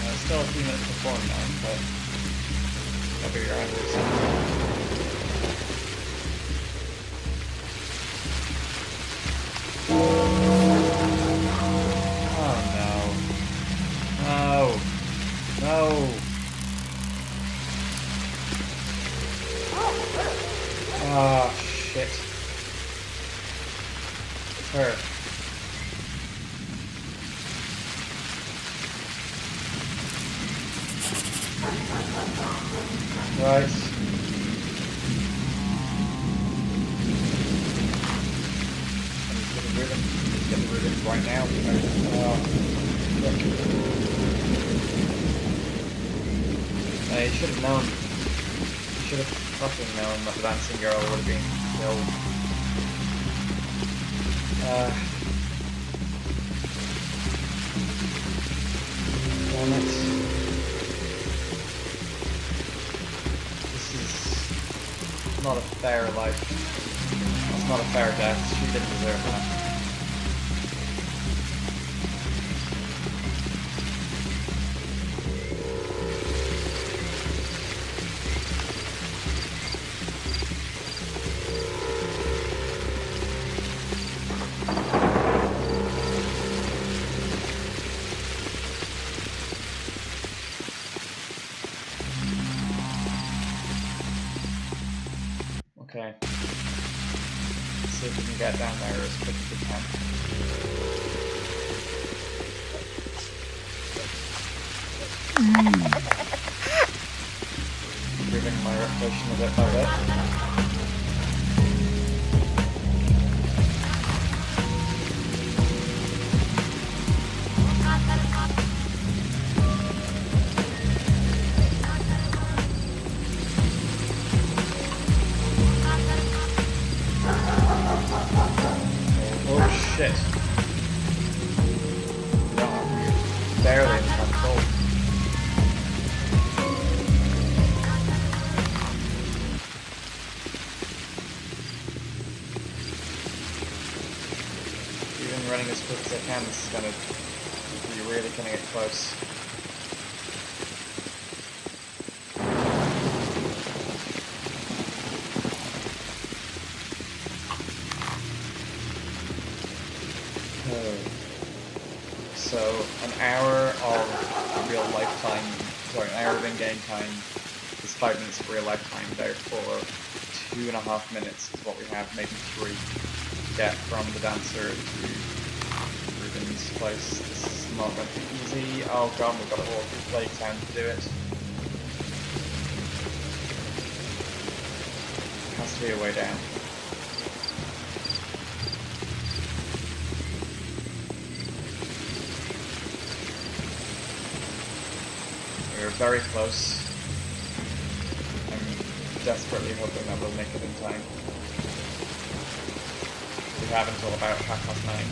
It's still a few minutes before 9, but I'll be around here soon. Oh shit. It's her. Right. I'm just getting rid of him. quick. I should have known. I should have fucking known that the dancing girl would have been killed. Damn it. This is not a fair life. It's not a fair death. She didn't deserve that. Okay. Let's see if we can get down there as quick as we can. Improving my reputation a bit by bit. Shit. No, barely in control. Even running as quick as I can, this is gonna be really gonna get close. So an hour of real lifetime, sorry, an hour of in-game time is 5 minutes of real lifetime. Therefore, 2.5 minutes is what we have, maybe 3, to get from the dancer to Ruben's place. This is not going to be easy. Oh god, we've got a whole play time to do it. Has to be a way down. We're very close. I'm desperately hoping that we'll make it in time. We have until about 9:30.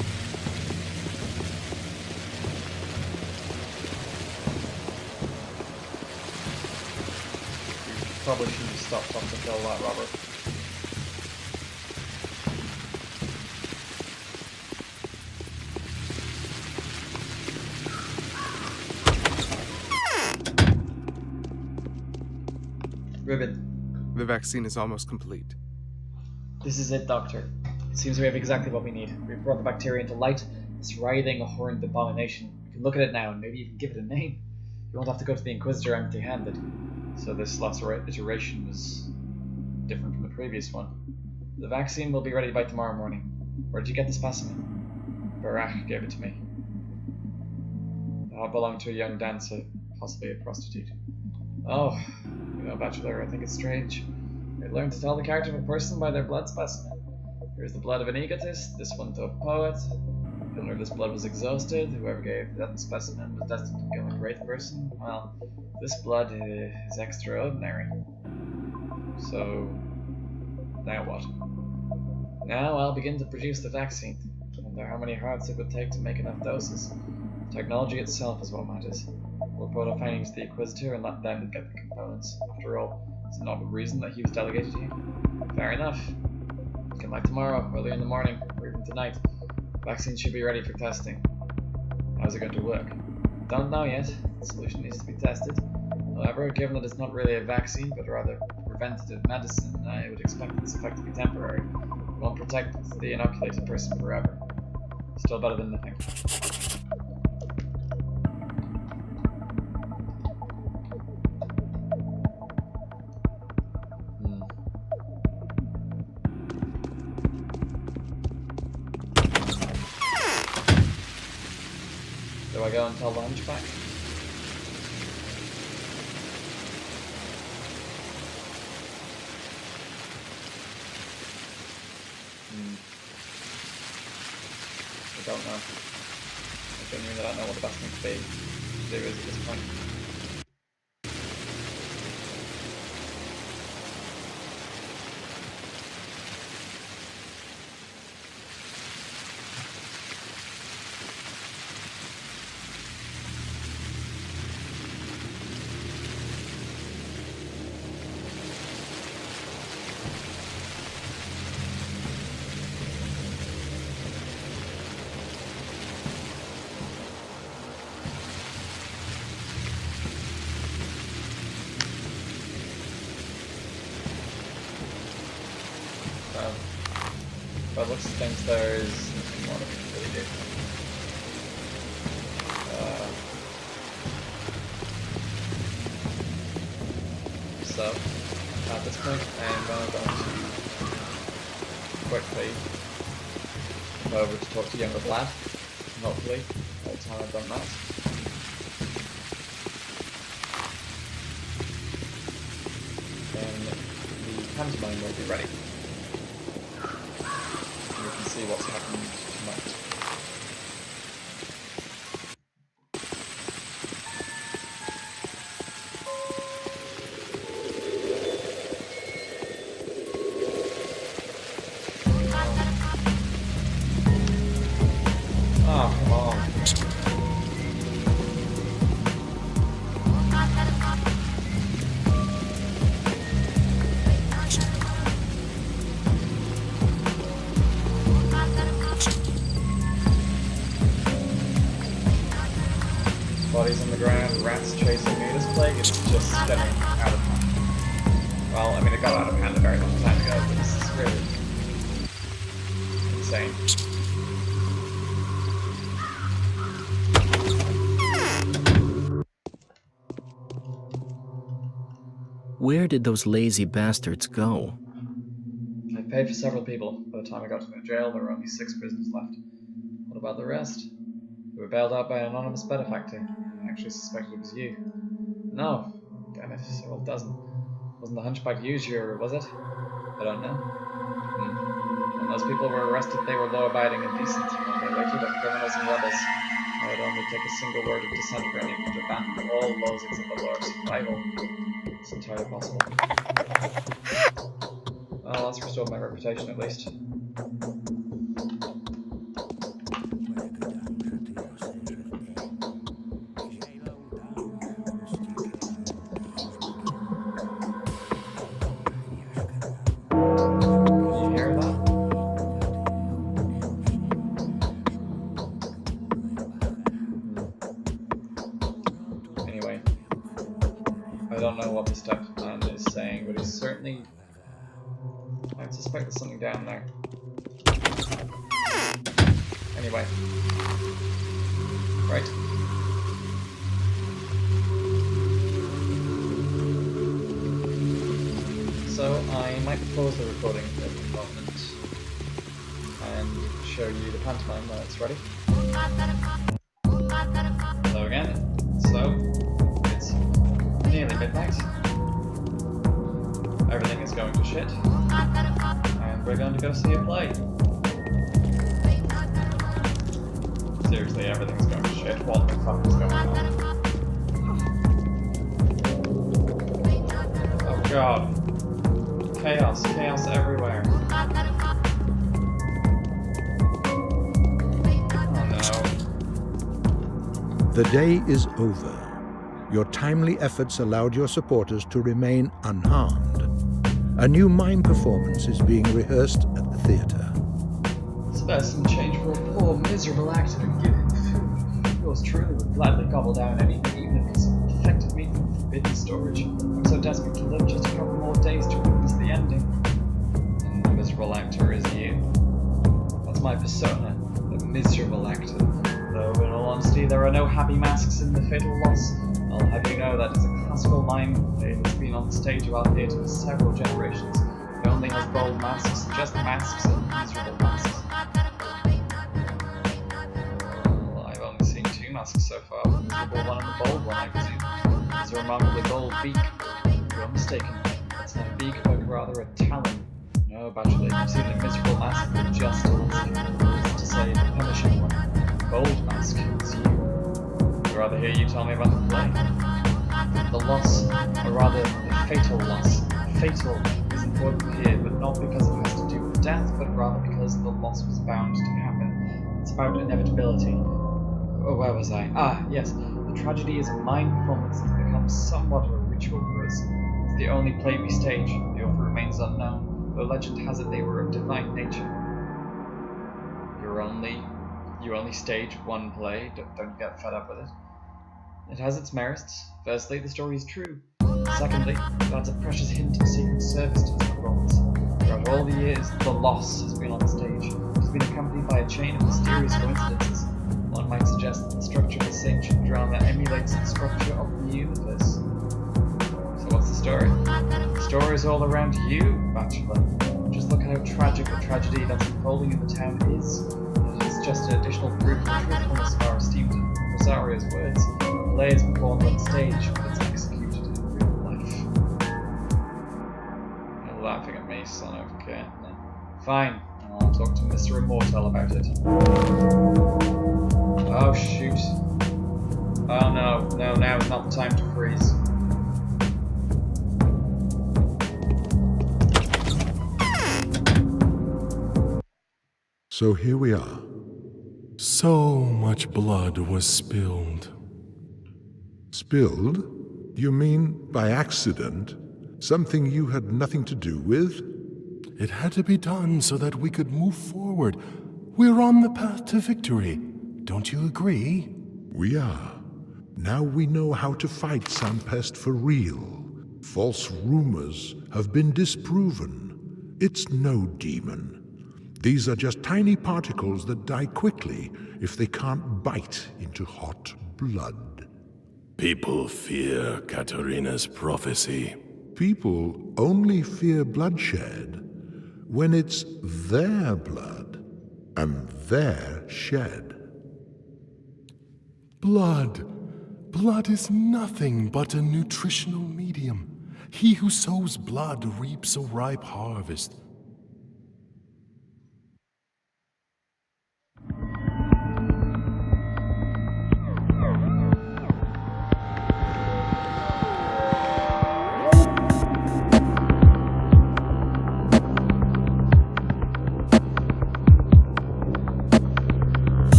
We probably shouldn't have stopped on to kill that Robert. Ruben, The vaccine is almost complete. this is it, Doctor. It seems we have exactly what we need. We've brought the bacteria into light, this writhing, horned abomination. We can look at it now and maybe even give it a name. You won't have to go to the Inquisitor empty-handed. So this last iteration was different from the previous one. The vaccine will be ready by tomorrow morning. Where did you get the specimen? Barak gave it to me. It belonged to a young dancer, possibly a prostitute. Oh, you know, Bachelor, I think it's strange. They learn to tell the character of a person by their blood specimen. Here's the blood of an egotist, this one to a poet. The owner of this blood was exhausted. Whoever gave that specimen was destined to become a great person. Well, this blood is extraordinary. So, now what? Now I'll begin to produce the vaccine. I wonder how many hearts it would take to make enough doses. Technology itself is what matters. We'll report our findings to the Inquisitor and let them get the components. After all, is it not a reason that he was delegated to you? Fair enough. Come back tomorrow, early in the morning, or even tonight. The vaccine should be ready for testing. How's it going to work? Don't know yet. The solution needs to be tested. However, given that it's not really a vaccine, but rather preventative medicine, I would expect its effect to be temporary. It won't protect the inoculated person forever. Still better than nothing. Do I go and tell the hunchback? I don't know. I genuinely don't know what the best thing to do is at this point. By the looks of things, there is nothing more that we can really do. So, at this point, I am going to quickly go over to talk to younger Vlad. Hopefully, by the time I've done that. Then the pantomime will be ready. See what's happening tonight. Oh, come on. Bodies on the ground, rats chasing me. This plague is just getting out of hand. Well, I mean, it got out of hand a very long time ago, but this is really insane. Where did those lazy bastards go? I paid for several people. By the time I got to the jail, there were only 6 prisoners left. What about the rest? We were bailed out by an anonymous benefactor. I actually suspected it was you. No. Damn it, several dozen. Wasn't the hunchback usurer, was it? I don't know. When those people were arrested, they were law-abiding and decent. When they later were criminals and rebels. I would only take a single word of dissent for any to ban all laws except the law of survival. It's entirely possible. Well, that's restored my reputation at least. I don't know what the step plan is saying, but he's certainly... I suspect there's something down there. Anyway. Right. So I might pause the recording for the moment and show you the pantomime when it's ready. Hello again. So, it's nearly midnight. Everything is going to shit. And we're going to go see a play. Seriously, everything's going to shit. What the fuck is going on? Oh god. Chaos. Chaos everywhere. Oh no. The day is over. Your timely efforts allowed your supporters to remain unharmed. A new mime performance is being rehearsed at the theatre. Spare some change for a poor, miserable actor and give him food. Yours truly would gladly gobble down anything, even if it's infected meat from forbidden storage. I'm so desperate to live just a couple more days to witness the ending. And the miserable actor is you. That's my persona, the miserable actor. Though, in all honesty, there are no happy masks in the fatal loss. I'll have you know that it's a classical mime play that's been on the stage of our theatre for several generations. It only has bold masks, just masks and miserable masks. Well, I've only seen 2 masks so far, the miserable one and the bold one, I presume. It's a remarkably bold beak. You're mistaken. It's not a beak, but rather a talon. No, Bachelor, you've seen the miserable mask with just to say the punishing one. Gold Mask, it's you. I'd rather hear you tell me about the play. The loss, or rather, the fatal loss. Fatal is important here, but not because it has to do with death, but rather because the loss was bound to happen. It's about inevitability. Oh, where was I? Ah, yes. The tragedy is a mime performance that becomes somewhat of a ritual for us. It's the only play we stage. The author remains unknown, though legend has it they were of divine nature. You only stage one play, don't get fed up with it. It has its merits. Firstly, the story is true. Secondly, that's a precious hint of Secret Service to this performance. Throughout all the years, the loss has been on the stage. It has been accompanied by a chain of mysterious coincidences. One might suggest that the structure of this ancient drama emulates the structure of the universe. So what's the story? The story is all around you, Bachelor. Just look at how tragic the tragedy that's unfolding in the town is. It is just an additional proof of the truthfulness of our esteemed Rosario's words. The play is performed on stage, but it's executed in real life. You're laughing at me, son of a gun. No. Fine, I'll talk to Mr. Immortal about it. Oh shoot. Oh no, now is not the time to freeze. So here we are. So much blood was spilled. Spilled? You mean by accident? Something you had nothing to do with? It had to be done so that we could move forward. We're on the path to victory. Don't you agree? We are. Now we know how to fight Sampest for real. False rumors have been disproven. It's no demon. These are just tiny particles that die quickly if they can't bite into hot blood. People fear Katarina's prophecy. People only fear bloodshed when it's their blood and their shed. Blood. Blood is nothing but a nutritional medium. He who sows blood reaps a ripe harvest.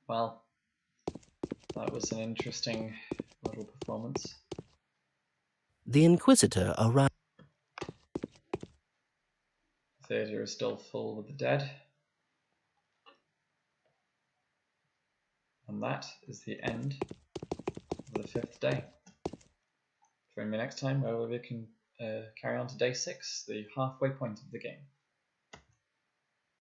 Well, that was an interesting little performance. The Inquisitor arrived. The theatre is still full with the dead. And that is the end of the 5th day. Join me next time where we can carry on to day 6, the halfway point of the game.